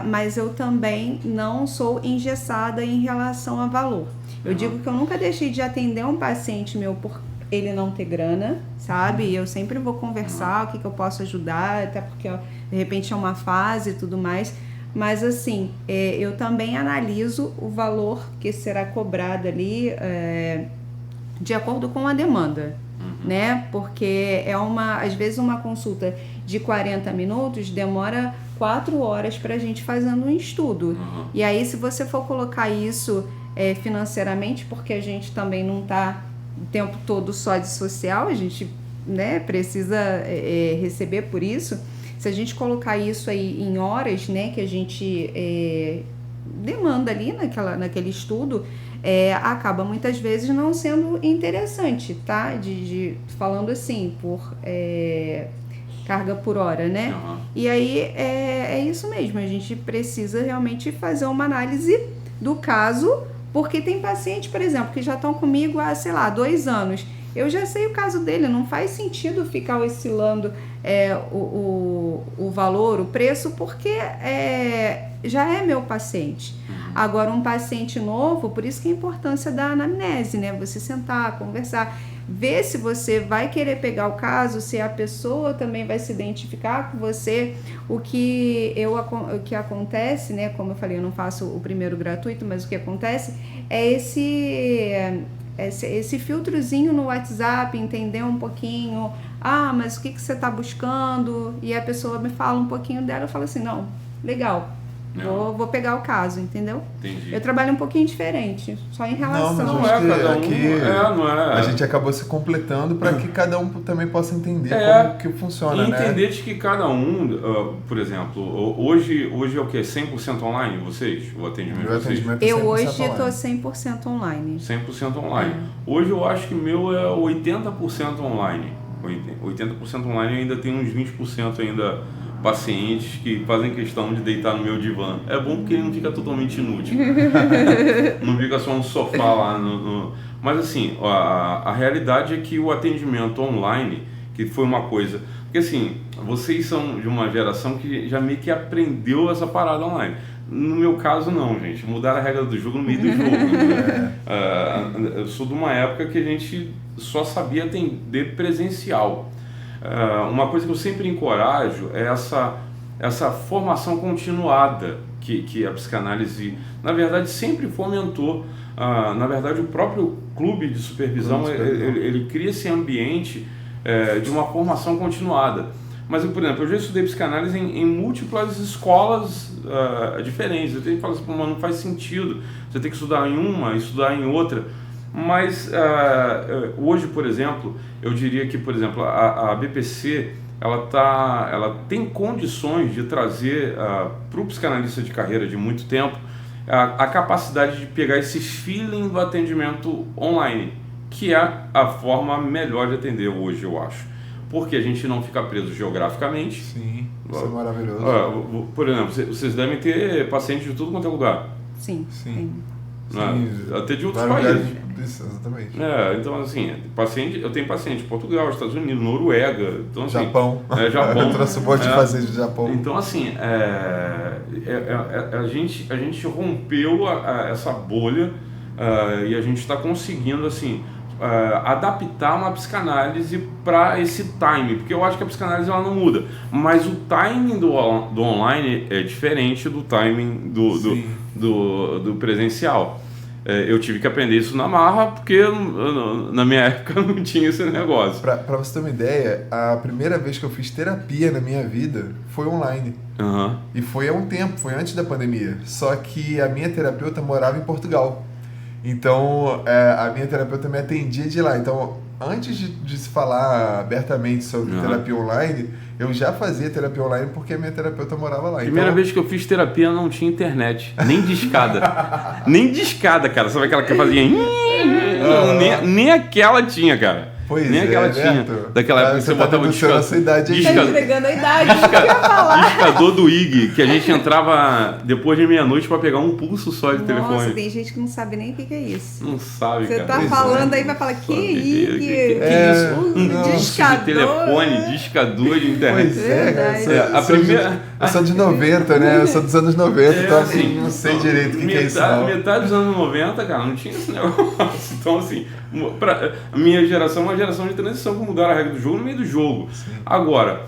mas eu também não sou engessada em relação a valor. Eu digo que eu nunca deixei de atender um paciente meu por ele não ter grana, sabe? Eu sempre vou conversar o que eu posso ajudar, até porque de repente é uma fase e tudo mais. Mas assim, eu também analiso o valor que será cobrado ali de acordo com a demanda, né? Porque às vezes uma consulta de 40 minutos demora 4 horas para a gente fazendo um estudo. E aí, se você for colocar isso financeiramente, porque a gente também não está o tempo todo só de social, a gente, né, precisa receber por isso. Se a gente colocar isso aí em horas, né, que a gente demanda ali naquele estudo, acaba muitas vezes não sendo interessante, tá? Falando assim, por carga por hora, né? E aí é isso mesmo, a gente precisa realmente fazer uma análise do caso, porque tem paciente, por exemplo, que já estão comigo há, 2 anos. Eu já sei o caso dele, não faz sentido ficar oscilando o valor, o preço, porque já é meu paciente. Agora, um paciente novo, por isso que a importância da anamnese, né? Você sentar, conversar, ver se você vai querer pegar o caso, se a pessoa também vai se identificar com você. O que acontece, né? Como eu falei, eu não faço o primeiro gratuito, mas o que acontece é esse filtrozinho no WhatsApp, entender um pouquinho, mas o que você está buscando? E a pessoa me fala um pouquinho dela, eu falo assim, não, legal, vou pegar o caso, entendeu? Entendi. Eu trabalho um pouquinho diferente, só em relação... Não é cada um, a gente acabou se completando para que cada um também possa entender como que funciona, e entender de que cada um, por exemplo, hoje é o quê? 100% online vocês? O atendimento de vocês? Eu hoje estou 100% online. 100% online. Hoje eu acho que o meu é 80% online. 80% online, ainda tem uns 20% ainda pacientes que fazem questão de deitar no meu divã. É bom porque ele não fica totalmente inútil. Não fica só no sofá lá. Mas assim, a realidade é que o atendimento online, que foi uma coisa... Porque assim, vocês são de uma geração que já meio que aprendeu essa parada online. No meu caso não, gente. Mudaram a regra do jogo no meio do jogo. Eu sou de uma época que a gente só sabia atender presencial. Uma coisa que eu sempre encorajo é essa formação continuada que a psicanálise, na verdade, sempre fomentou. Na verdade, o próprio clube de supervisão, ele cria esse ambiente de uma formação continuada. Mas, por exemplo, eu já estudei psicanálise em múltiplas escolas diferentes. Eu tenho que falar assim, não faz sentido você ter que estudar em uma, estudar em outra. Mas hoje, por exemplo, eu diria que, por exemplo, a BPC ela tem condições de trazer para o psicanalista de carreira de muito tempo a capacidade de pegar esses feeling do atendimento online, que é a forma melhor de atender hoje, eu acho. Porque a gente não fica preso geograficamente. Sim, isso é maravilhoso. Por exemplo, vocês devem ter pacientes de tudo quanto é lugar. Sim. Até de outros países. Exatamente. Então assim, eu tenho paciente de Portugal, Estados Unidos, Noruega, então, assim, Japão. Japão. Eu trouxe um monte de paciente do Japão. Então assim, a gente rompeu essa bolha e a gente está conseguindo assim adaptar uma psicanálise para esse time, porque eu acho que a psicanálise ela não muda, mas o timing do online é diferente do timing do presencial. Eu tive que aprender isso na marra, porque na minha época não tinha esse negócio. Pra você ter uma ideia, a primeira vez que eu fiz terapia na minha vida foi online. E foi há um tempo, foi antes da pandemia. Só que a minha terapeuta morava em Portugal. Então, a minha terapeuta me atendia de lá. Então, antes de se falar abertamente sobre terapia online, eu já fazia terapia online porque a minha terapeuta morava lá. Primeira vez que eu fiz terapia não tinha internet, nem discada. Nem discada, cara. Sabe aquela que fazia... nem aquela tinha, cara. Pois nem aquela tinha. Daquela época que você botava o discador. Tá entregando a idade, isso que eu ia falar. Discador do IG, que a gente entrava depois de meia-noite pra pegar um pulso só de telefone. Nossa, tem gente que não sabe nem o que é isso. Não sabe, você cara. Você tá falando aí, vai falar, que IG? Que isso? Um discador. De telefone, discador de internet. Pois é, cara. A primeira... Eu sou de 90, né? Eu sou dos anos 90, então assim, não sei direito o que é isso, não. Metade dos anos 90, cara, não tinha esse negócio. Então, assim, a minha geração é uma geração de transição que mudaram a regra do jogo no meio do jogo. Sim. Agora,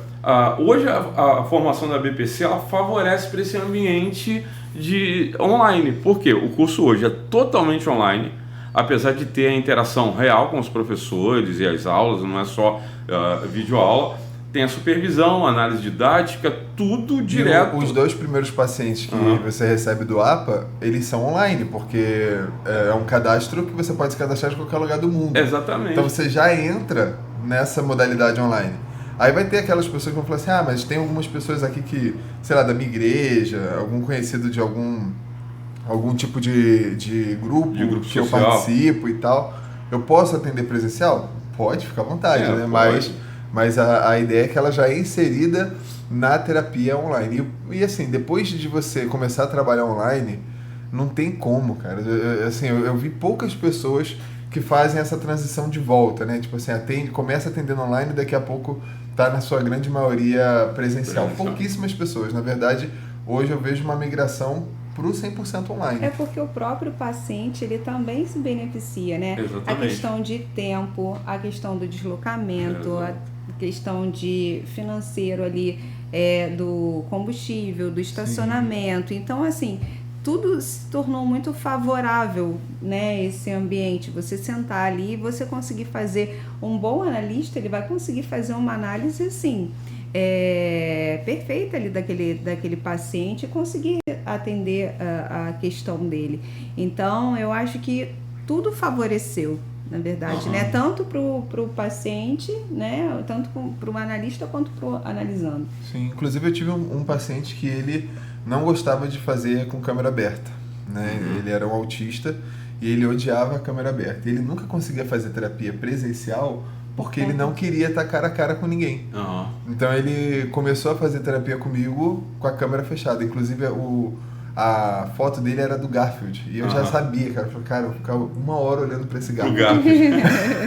hoje a formação da BPC, ela favorece para esse ambiente de online. Por quê? O curso hoje é totalmente online, apesar de ter a interação real com os professores e as aulas, não é só videoaula. Tem a supervisão, análise didática, tudo direto. Os 2 primeiros pacientes que você recebe do APA, eles são online, porque é um cadastro que você pode se cadastrar de qualquer lugar do mundo. Exatamente. Então você já entra nessa modalidade online. Aí vai ter aquelas pessoas que vão falar assim, mas tem algumas pessoas aqui que, sei lá, da minha igreja, algum conhecido de algum tipo de grupo que social. Eu participo e tal. Eu posso atender presencial? Pode, fica à vontade, né? Mas a ideia é que ela já é inserida na terapia online. E assim, depois de você começar a trabalhar online, não tem como, cara. Eu vi poucas pessoas que fazem essa transição de volta, né? Tipo assim, começa atendendo online e daqui a pouco tá na sua grande maioria presencial. Pouquíssimas pessoas. Na verdade, hoje eu vejo uma migração para o 100% online. É porque o próprio paciente, ele também se beneficia, né? Exatamente. A questão de tempo, a questão do deslocamento, a questão de financeiro ali, do combustível, do estacionamento. Sim. Então, assim, tudo se tornou muito favorável, né? Esse ambiente, você sentar ali e você conseguir fazer um bom analista, ele vai conseguir fazer uma análise, assim, perfeita ali daquele paciente e conseguir atender a questão dele. Então, eu acho que tudo favoreceu, na verdade, né? Tanto para o paciente, né? Tanto para o analista quanto para o analisando. Sim, inclusive eu tive um paciente que ele não gostava de fazer com câmera aberta, né? Ele era um autista e ele odiava a câmera aberta. Ele nunca conseguia fazer terapia presencial porque ele não queria estar cara a cara com ninguém. Então ele começou a fazer terapia comigo com a câmera fechada. Inclusive a foto dele era do Garfield. E eu já sabia, cara. Eu falei, cara, eu ficava 1 hora olhando pra esse Garfield.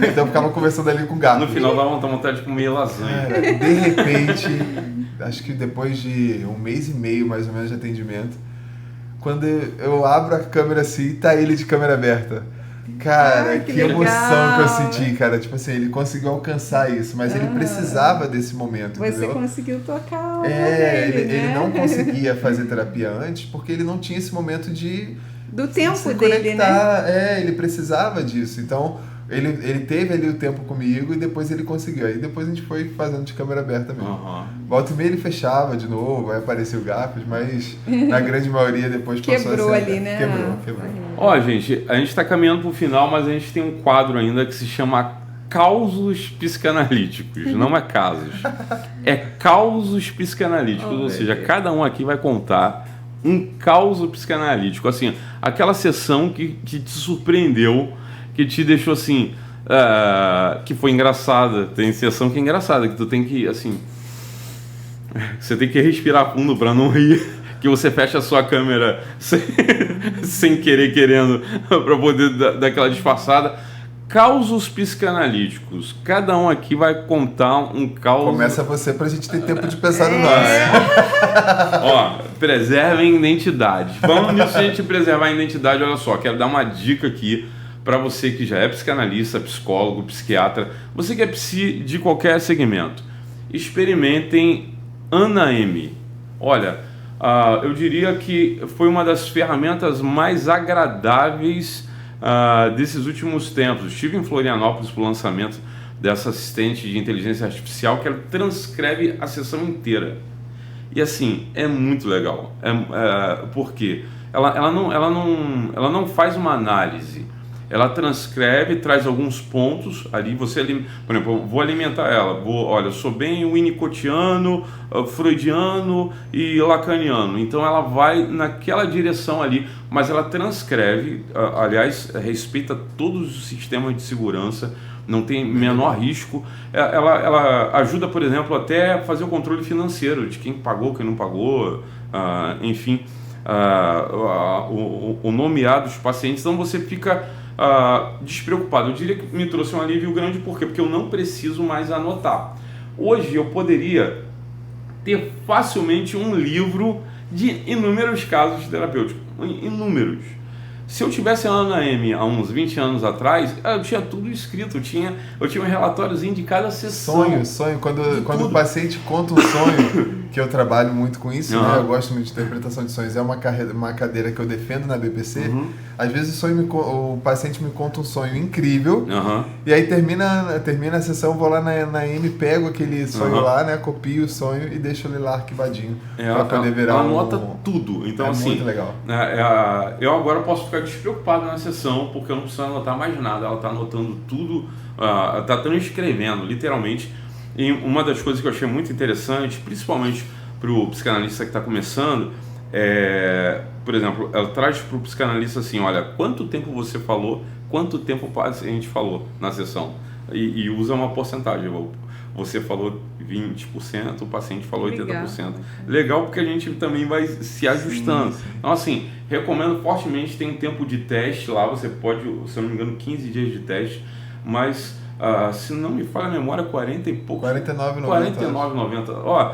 Então eu ficava conversando ali com o Garfield. No final dava vontade de comer lasanha. Cara, de repente, acho que depois de 1 mês e meio, mais ou menos, de atendimento, quando eu abro a câmera assim, tá ele de câmera aberta. Cara, que emoção que eu senti, cara. Tipo assim, ele conseguiu alcançar isso, mas ele precisava desse momento, Você entendeu? Conseguiu tocar ele não conseguia fazer terapia antes porque ele não tinha esse momento do tempo se dele, conectar, né? Ele precisava disso. Então, ele teve ali o tempo comigo e depois ele conseguiu. Aí depois a gente foi fazendo de câmera aberta mesmo. Volta e meia ele fechava de novo, aí aparecia o Garfield, mas na grande maioria depois passou quebrou ali, né? Quebrou. Ó, gente, a gente tá caminhando pro final, mas a gente tem um quadro ainda que se chama Causos Psicanalíticos. Não é casos. É causos psicanalíticos. Ou seja, cada um aqui vai contar um causo psicanalítico. Assim, aquela sessão que te surpreendeu, que te deixou assim, que foi engraçada. Tem sessão que é engraçada, que tu tem que, assim, você tem que respirar fundo para não rir, que você fecha a sua câmera sem querer, querendo, para poder dar aquela disfarçada. Causos psicanalíticos. Cada um aqui vai contar um caos. Começa você pra gente ter tempo de pensar no nosso. Ó, preservem identidade. Vamos nisso, a gente preservar a identidade. Olha só, quero dar uma dica aqui para você que já é psicanalista, psicólogo, psiquiatra, você que é psi de qualquer segmento. Experimentem Ana M. Olha, eu diria que foi uma das ferramentas mais agradáveis desses últimos tempos. Estive em Florianópolis para o lançamento dessa assistente de inteligência artificial que ela transcreve a sessão inteira. E assim, é muito legal. Porque ela não faz uma análise, ela transcreve, traz alguns pontos ali, você, por exemplo, eu vou alimentar ela, olha, eu sou bem winnicottiano, freudiano e lacaniano, então ela vai naquela direção ali, mas ela transcreve, aliás, respeita todos os sistemas de segurança, não tem menor risco. Ela ajuda, por exemplo, até a fazer o controle financeiro de quem pagou, quem não pagou, enfim, o nomeado dos pacientes. Então você fica despreocupado. Eu diria que me trouxe um alívio grande, por quê? Porque eu não preciso mais anotar. Hoje eu poderia ter facilmente um livro de inúmeros casos terapêuticos, inúmeros. Se eu tivesse a Ana M há uns 20 anos atrás, eu tinha tudo escrito, eu tinha um relatóriozinho de cada sessão. Sonho. Quando o paciente conta um sonho, que eu trabalho muito com isso, né? Eu gosto muito de interpretação de sonhos, é uma cadeira que eu defendo na BPC. Às vezes o paciente me conta um sonho incrível, e aí termina a sessão, vou lá na M, pego aquele sonho lá, né? Copio o sonho e deixo ele lá arquivadinho, para poder virar ela anota tudo. Então, assim, muito legal. Eu agora posso ficar despreocupado na sessão, porque eu não preciso anotar mais nada, ela está anotando tudo, está transcrevendo, literalmente. E uma das coisas que eu achei muito interessante, principalmente para o psicanalista que está começando, por exemplo, ela traz para o psicanalista assim, olha, quanto tempo você falou, quanto tempo o paciente falou na sessão, e usa uma porcentagem. Você falou 20%, o paciente falou 80%. Legal, porque a gente também vai se ajustando. Sim. Então, assim, recomendo fortemente, tem um tempo de teste lá, você pode, se eu não me engano, 15 dias de teste, mas se não me falha a memória, 40 e pouco. 49,90. Ó,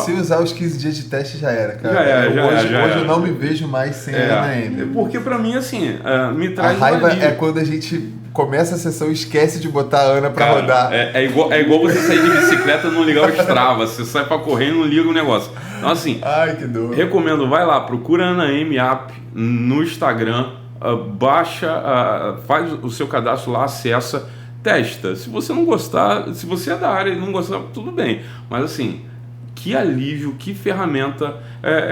se usar os 15 dias de teste já era, cara. Hoje eu não me vejo mais sem Ana M. Porque pra mim, assim, me traz a raiva é quando a gente começa a sessão e esquece de botar a Ana pra rodar. É igual você sair de bicicleta e não ligar o Strava. Você sai pra correr e não liga o negócio. Então, assim, que dor. Recomendo, vai lá, procura Ana M App no Instagram, baixa, faz o seu cadastro lá, acessa, testa. Se você não gostar, se você é da área e não gostar, tudo bem. Mas, assim, que alívio, que ferramenta.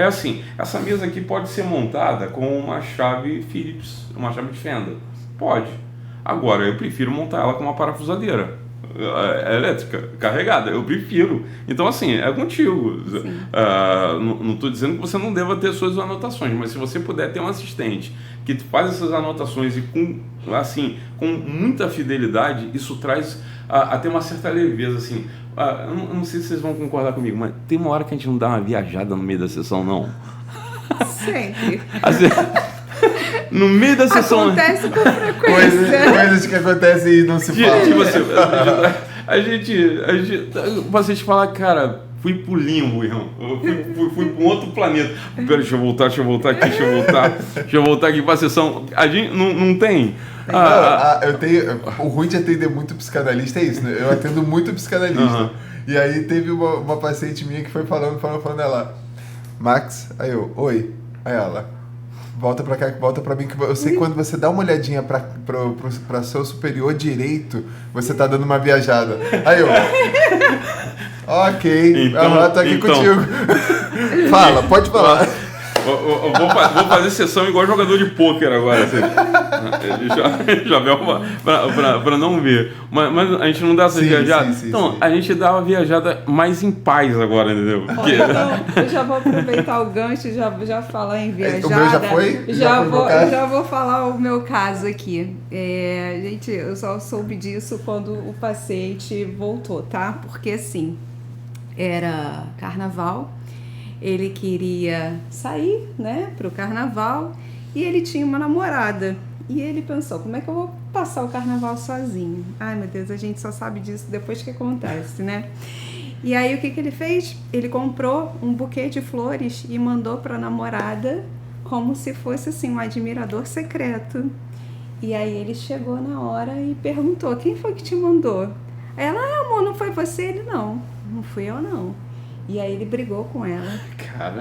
Assim, essa mesa aqui pode ser montada com uma chave Phillips, uma chave de fenda. Pode. Agora, eu prefiro montar ela com uma parafusadeira elétrica, carregada. Eu prefiro. Então, assim, é contigo. Não estou dizendo que você não deva ter suas anotações, mas se você puder ter um assistente que faz essas anotações e com muita fidelidade, isso traz até uma certa leveza, assim. Eu não sei se vocês vão concordar comigo, mas tem uma hora que a gente não dá uma viajada no meio da sessão, não? Sempre. Assim, no meio da sessão. Acontece com frequência. Coisas que acontecem e não se falam. Tipo assim, o paciente fala, cara, fui pro limbo, irmão. Eu fui para um outro planeta. Pera, deixa eu voltar aqui pra sessão. A gente não tem. O ruim de atender muito psicanalista é isso, né? Eu atendo muito psicanalista. E aí teve uma paciente minha que foi falando ela, Max, aí eu, oi. Aí ela, volta pra cá, volta pra mim, que eu sei que quando você dá uma olhadinha pra seu superior direito, você tá dando uma viajada. Aí eu, ok, então, tô aqui contigo. Fala, pode falar. Vou fazer sessão igual jogador de pôquer agora, assim. Já pra não ver. Mas a gente não dá essa viajada. Então, a gente dá uma viajada mais em paz agora, entendeu? Porque... Então, eu já vou aproveitar o gancho e já falar em viajada. O meu já foi? Já vou falar o meu caso aqui. Gente, eu só soube disso quando o paciente voltou, tá? Porque, assim, era carnaval. Ele queria sair, né, pro carnaval, e ele tinha uma namorada. E ele pensou, como é que eu vou passar o carnaval sozinho? Ai, meu Deus, a gente só sabe disso depois que acontece, né? E aí, o que ele fez? Ele comprou um buquê de flores e mandou pra namorada como se fosse, assim, um admirador secreto. E aí, ele chegou na hora e perguntou, quem foi que te mandou? Aí ela, amor, não foi você? Ele, não fui eu, não. E aí ele brigou com ela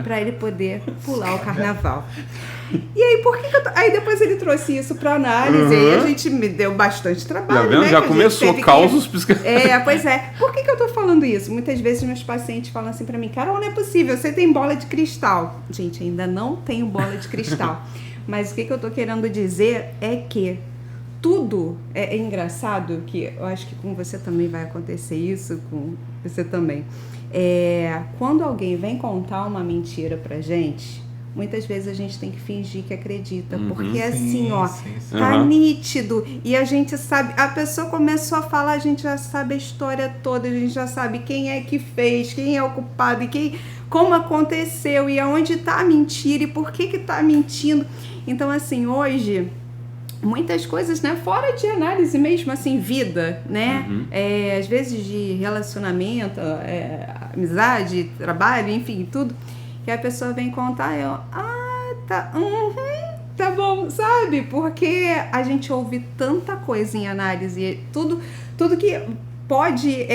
para ele poder pular o carnaval. E aí, aí depois ele trouxe isso para análise, e a gente me deu bastante trabalho. Já vendo? Né? Já começou causos psicanalíticos. Pois é. Por que eu tô falando isso? Muitas vezes meus pacientes falam assim para mim, Carol, não é possível, você tem bola de cristal. Gente, ainda não tenho bola de cristal. Mas o que eu tô querendo dizer é que tudo é engraçado, que eu acho que com você também vai acontecer isso, com você também. Quando alguém vem contar uma mentira pra gente, muitas vezes a gente tem que fingir que acredita, porque assim, ó, tá nítido, e a gente sabe, a pessoa começou a falar, a gente já sabe a história toda, a gente já sabe quem é que fez, quem é o culpado, e como aconteceu, e aonde tá a mentira, e por que tá mentindo. Então, assim, hoje, muitas coisas, né, fora de análise mesmo, assim, vida, né, às vezes de relacionamento, amizade, trabalho, enfim, tudo, que a pessoa vem contar, tá bom, sabe? Porque a gente ouve tanta coisa em análise, tudo que pode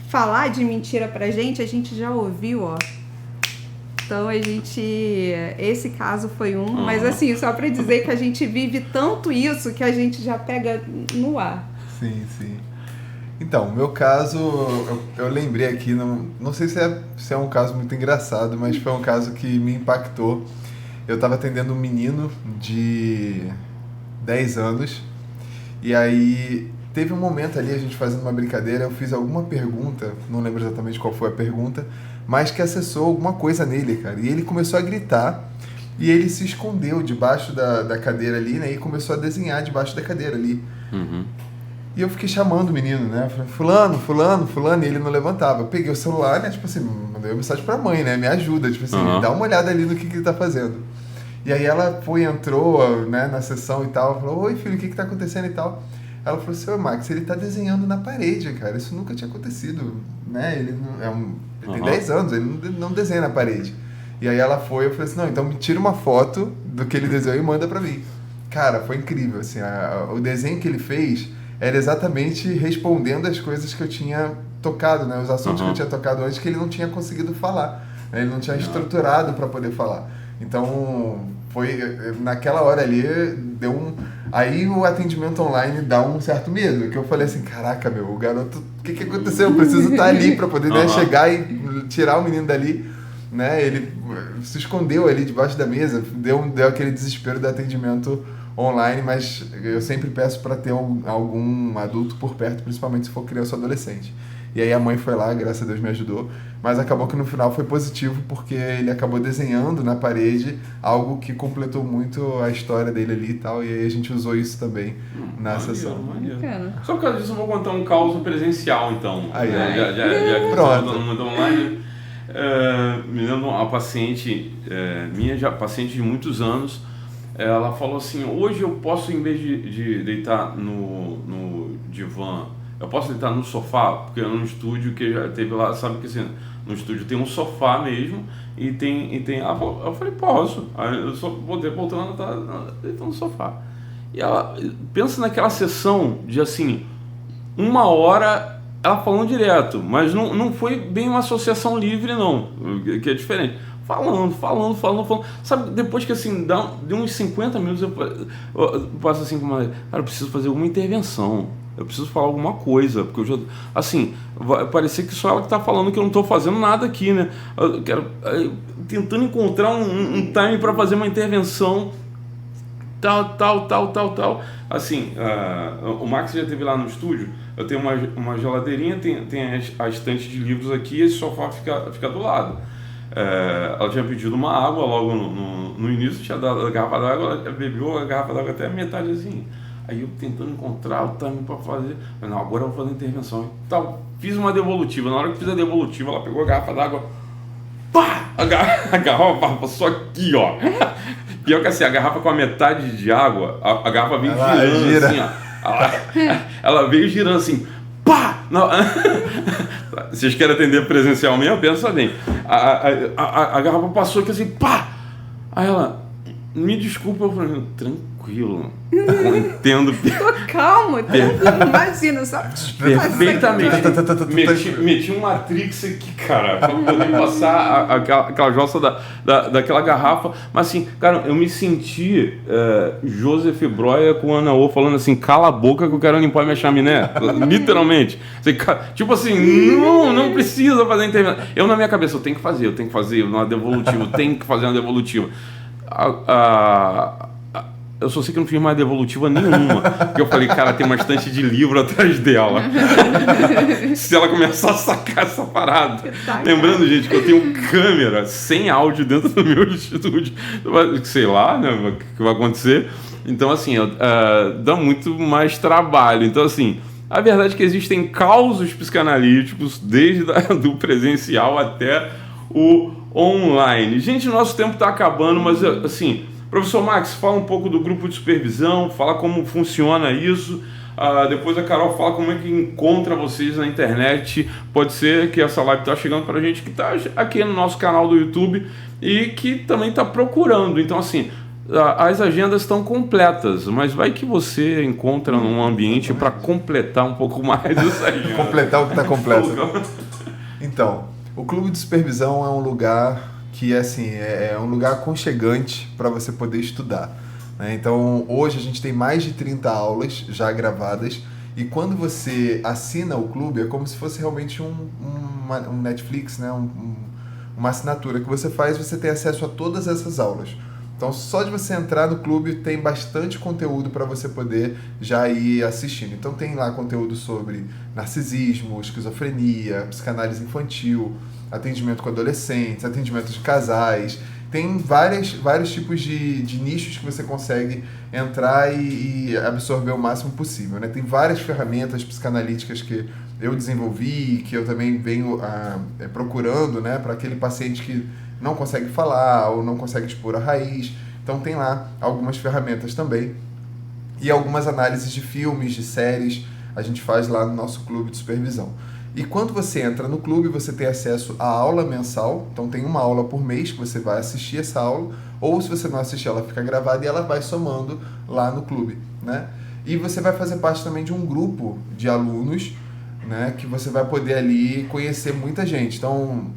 falar de mentira pra gente, a gente já ouviu, ó. Então esse caso foi mas assim, só pra dizer que a gente vive tanto isso que a gente já pega no ar. Sim. Então, o meu caso, eu lembrei aqui, não sei se é um caso muito engraçado, mas foi um caso que me impactou. Eu estava atendendo um menino de 10 anos, e aí teve um momento ali, a gente fazendo uma brincadeira, eu fiz alguma pergunta, não lembro exatamente qual foi a pergunta, mas que acessou alguma coisa nele, cara. E ele começou a gritar, e ele se escondeu debaixo da cadeira ali, né, e começou a desenhar debaixo da cadeira ali. E eu fiquei chamando o menino, né? Falei, fulano, e ele não levantava. Eu peguei o celular, né? Tipo assim, mandei uma mensagem pra mãe, né? Me ajuda, tipo assim, dá uma olhada ali no que ele tá fazendo. E aí ela entrou, né, na sessão e tal, falou, oi filho, o que tá acontecendo e tal. Ela falou assim, Max, ele tá desenhando na parede, cara, isso nunca tinha acontecido, né? Ele tem 10 anos, ele não desenha na parede. E aí eu falei assim, não, então me tira uma foto do que ele desenhou e manda pra mim. Cara, foi incrível, assim, o desenho que ele fez era exatamente respondendo as coisas que eu tinha tocado, né? Os assuntos que eu tinha tocado antes que ele não tinha conseguido falar, né? Ele não tinha estruturado para poder falar. Então, naquela hora ali, aí o atendimento online dá um certo medo, que eu falei assim, caraca, o garoto, o que aconteceu? Eu preciso estar ali para poder chegar e tirar o menino dali, né? Ele se escondeu ali debaixo da mesa, deu aquele desespero do atendimento online, mas eu sempre peço para ter algum adulto por perto, principalmente se for criança ou adolescente. E aí a mãe foi lá, graças a Deus me ajudou, mas acabou que no final foi positivo, porque ele acabou desenhando na parede algo que completou muito a história dele ali e tal, e aí a gente usou isso também na sessão. Só por causa disso eu vou contar um caso presencial, então. Já que pronto. Todo mundo online. Me lembro uma paciente minha, já paciente de muitos anos, ela falou assim, hoje eu posso, em vez de deitar no divã, eu posso deitar no sofá, porque é num estúdio que já teve lá, sabe que assim, no estúdio tem um sofá mesmo, e tem eu falei, posso, aí eu só voltando, tá deitando no sofá. E ela, pensa naquela sessão de assim, 1 hora, ela falando direto, mas não foi bem uma associação livre não, que é diferente. Falando. Sabe, depois que assim, de uns 50 minutos eu passo assim, cara, eu preciso fazer alguma intervenção. Eu preciso falar alguma coisa, porque eu já, assim, vai parecer que só ela que tá falando que eu não tô fazendo nada aqui, né? Eu quero, tentando encontrar um time para fazer uma intervenção, tal. Assim, o Max já esteve lá no estúdio, eu tenho uma geladeirinha, tem a estante de livros aqui, e esse sofá fica do lado. Ela tinha pedido uma água logo no início, tinha dado a garrafa d'água, ela bebeu a garrafa d'água até a metade assim. Aí eu tentando encontrar o time para fazer, mas não, agora eu vou fazer intervenção. Então, fiz uma devolutiva, na hora que fiz a devolutiva, ela pegou a garrafa d'água, pá! A garrafa passou aqui, ó. Pior que assim, a garrafa com a metade de água, a garrafa veio girando assim, ó. Ela veio girando assim, pá! Não. Vocês querem atender presencial mesmo? Pensa bem. A garrafa passou aqui assim, pá! Aí ela, me desculpa, eu falei, tranquilo, eu entendo. Tô calmo, imagina, só perfeitamente. Meti um Matrix aqui, cara, pra poder passar aquela jossa daquela garrafa. Mas assim, cara, eu me senti Joseph Breuer com Ana O falando assim, cala a boca que eu quero limpar minha chaminé. Literalmente. Tipo assim, não precisa fazer intervenção. Eu na minha cabeça, eu tenho que fazer uma devolutiva, eu tenho que fazer uma devolutiva. Eu só sei que eu não fiz mais devolutiva nenhuma. Porque eu falei, cara, tem uma estante de livro atrás dela. Se ela começar a sacar essa parada. Lembrando, gente, que eu tenho câmera sem áudio dentro do meu estúdio. Sei lá, né, o que vai acontecer. Então, assim, dá muito mais trabalho. Então, assim, a verdade é que existem causos psicanalíticos, desde do presencial até o online. Gente, nosso tempo está acabando, mas, assim... Professor Max, fala um pouco do grupo de supervisão, fala como funciona isso. Depois a Carol fala como é que encontra vocês na internet. Pode ser que essa live está chegando para a gente que está aqui no nosso canal do YouTube e que também está procurando. Então, assim, as agendas estão completas, mas vai que você encontra um ambiente para completar um pouco mais essa agenda. Completar o que está completo. Então, o clube de supervisão é um lugar... que assim, é um lugar aconchegante para você poder estudar, né? Então, hoje a gente tem mais de 30 aulas já gravadas e quando você assina o clube é como se fosse realmente um Netflix, né? Uma assinatura que você faz, você tem acesso a todas essas aulas. Então, só de você entrar no clube tem bastante conteúdo para você poder já ir assistindo. Então, tem lá conteúdo sobre narcisismo, esquizofrenia, psicanálise infantil, atendimento com adolescentes, atendimento de casais. Tem vários tipos de nichos que você consegue entrar e absorver o máximo possível, né? Tem várias ferramentas psicanalíticas que eu desenvolvi, que eu também venho procurando, né, para aquele paciente que não consegue falar ou não consegue expor a raiz. Então tem lá algumas ferramentas também. E algumas análises de filmes, de séries, a gente faz lá no nosso clube de supervisão. E quando você entra no clube, você tem acesso à aula mensal. Então tem uma aula por mês que você vai assistir essa aula. Ou se você não assistir, ela fica gravada e ela vai somando lá no clube, né? E você vai fazer parte também de um grupo de alunos, né, que você vai poder ali conhecer muita gente. Então,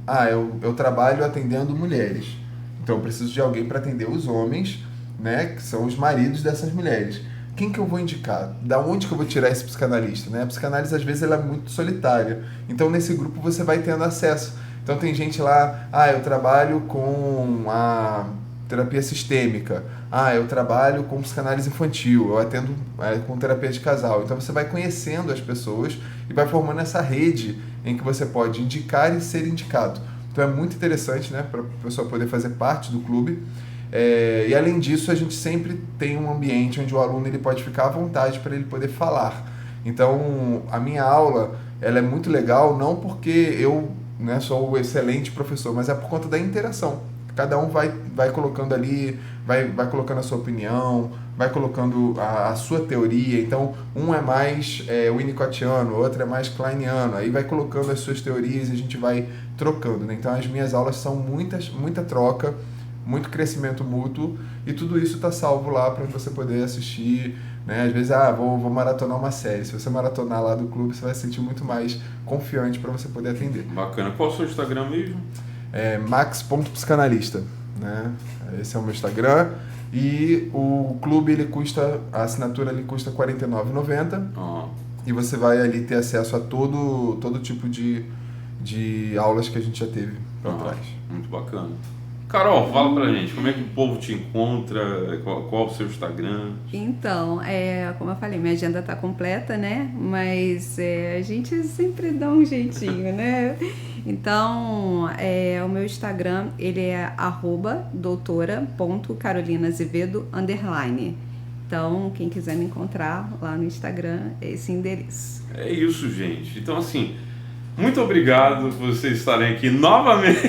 eu trabalho atendendo mulheres. Então eu preciso de alguém para atender os homens, né, que são os maridos dessas mulheres. Quem que eu vou indicar? Da onde que eu vou tirar esse psicanalista, né? A psicanálise, às vezes, ela é muito solitária. Então, nesse grupo, você vai tendo acesso. Então, tem gente lá, eu trabalho com a terapia sistêmica. Eu trabalho com psicanálise infantil. Eu atendo com terapia de casal. Então, você vai conhecendo as pessoas e vai formando essa rede em que você pode indicar e ser indicado. Então, é muito interessante, né, para a pessoa poder fazer parte do clube. E além disso, a gente sempre tem um ambiente onde o aluno ele pode ficar à vontade para ele poder falar. Então, a minha aula ela é muito legal, não porque eu, né, sou o excelente professor, mas é por conta da interação. Cada um vai colocando ali, vai colocando a sua opinião, vai colocando a sua teoria. Então, um é mais winnicottiano, o outro é mais kleiniano. Aí vai colocando as suas teorias e a gente vai trocando, né? Então, as minhas aulas são muita troca, muito crescimento mútuo, e tudo isso está salvo lá para você poder assistir, né? Às vezes, vou maratonar uma série. Se você maratonar lá do clube, você vai se sentir muito mais confiante para você poder atender. Bacana. Qual é o seu Instagram mesmo? max.psicanalista, né? Esse é o meu Instagram. E o clube, a assinatura custa R$ 49,90. E você vai ali ter acesso a todo tipo de aulas que a gente já teve para trás. Muito bacana. Carol, fala pra gente, como é que o povo te encontra, qual o seu Instagram? Então, como eu falei, minha agenda tá completa, né? Mas a gente sempre dá um jeitinho, né? Então, o meu Instagram, ele é @doutora.carolinazevedo_. Então, quem quiser me encontrar lá no Instagram, é esse endereço. É isso, gente. Então, assim... Muito obrigado por vocês estarem aqui novamente,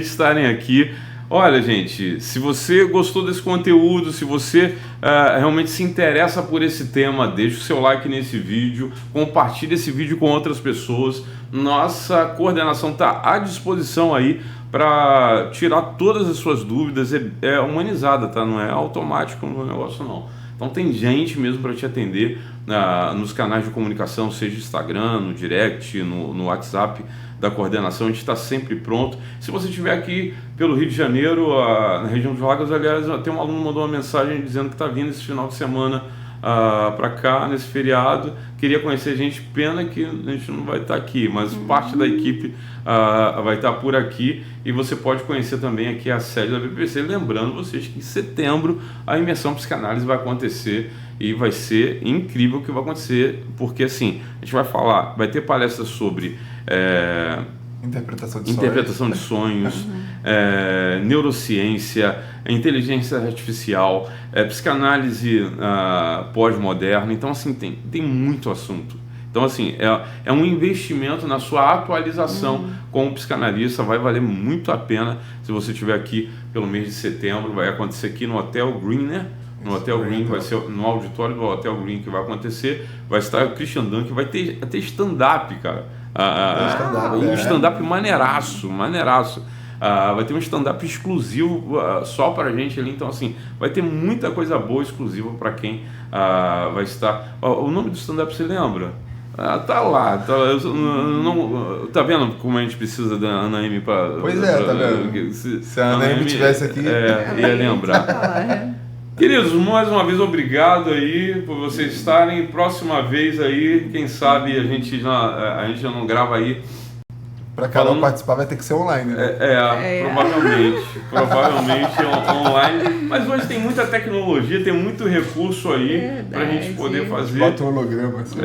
estarem aqui. Olha, gente, se você gostou desse conteúdo, se você realmente se interessa por esse tema, deixe o seu like nesse vídeo, compartilhe esse vídeo com outras pessoas. Nossa coordenação está à disposição aí para tirar todas as suas dúvidas. É humanizada, tá? Não é automático no negócio, não. Então tem gente mesmo para te atender nos canais de comunicação, seja Instagram, no direct, no WhatsApp da coordenação. A gente está sempre pronto. Se você estiver aqui pelo Rio de Janeiro, na região de Lagas, aliás, tem um aluno que mandou uma mensagem dizendo que está vindo esse final de semana para cá nesse feriado. Queria conhecer a gente, pena que a gente não vai estar aqui, mas parte da equipe vai estar por aqui e você pode conhecer também aqui a sede da BPC. Lembrando vocês que em setembro a imersão psicanálise vai acontecer e vai ser incrível o que vai acontecer, porque assim, a gente vai ter palestras sobre interpretação de sonhos, neurociência, inteligência artificial, psicanálise pós-moderna. Então, assim, tem muito assunto. Então, assim, é um investimento na sua atualização como psicanalista. Vai valer muito a pena se você estiver aqui pelo mês de setembro. Vai acontecer aqui no Hotel Green, né? No Hotel Green, vai ser no auditório do Hotel Green que vai acontecer. Vai estar o Christian Dunn, que vai ter stand-up, cara. Um stand-up maneiraço. Vai ter um stand-up exclusivo só pra gente ali. Então, assim, vai ter muita coisa boa exclusiva para quem vai estar. O nome do stand-up você lembra? Tá lá. Tá vendo como a gente precisa da Ana M para. Pois tá vendo? Se a Ana M estivesse aqui, ia lembrar. Queridos, mais uma vez obrigado aí por vocês estarem. Próxima vez aí, quem sabe a gente já não grava aí. Para cada um participar vai ter que ser online, né? Provavelmente online. Mas hoje tem muita tecnologia, tem muito recurso aí pra gente poder fazer. Bota um holograma assim.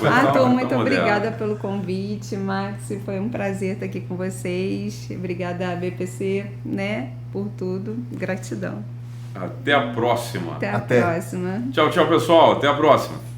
Arthur, muito obrigada pelo convite, Max. Foi um prazer estar aqui com vocês. Obrigada, BPC, né, por tudo. Gratidão. Até a próxima. Até a próxima. Tchau, pessoal. Até a próxima.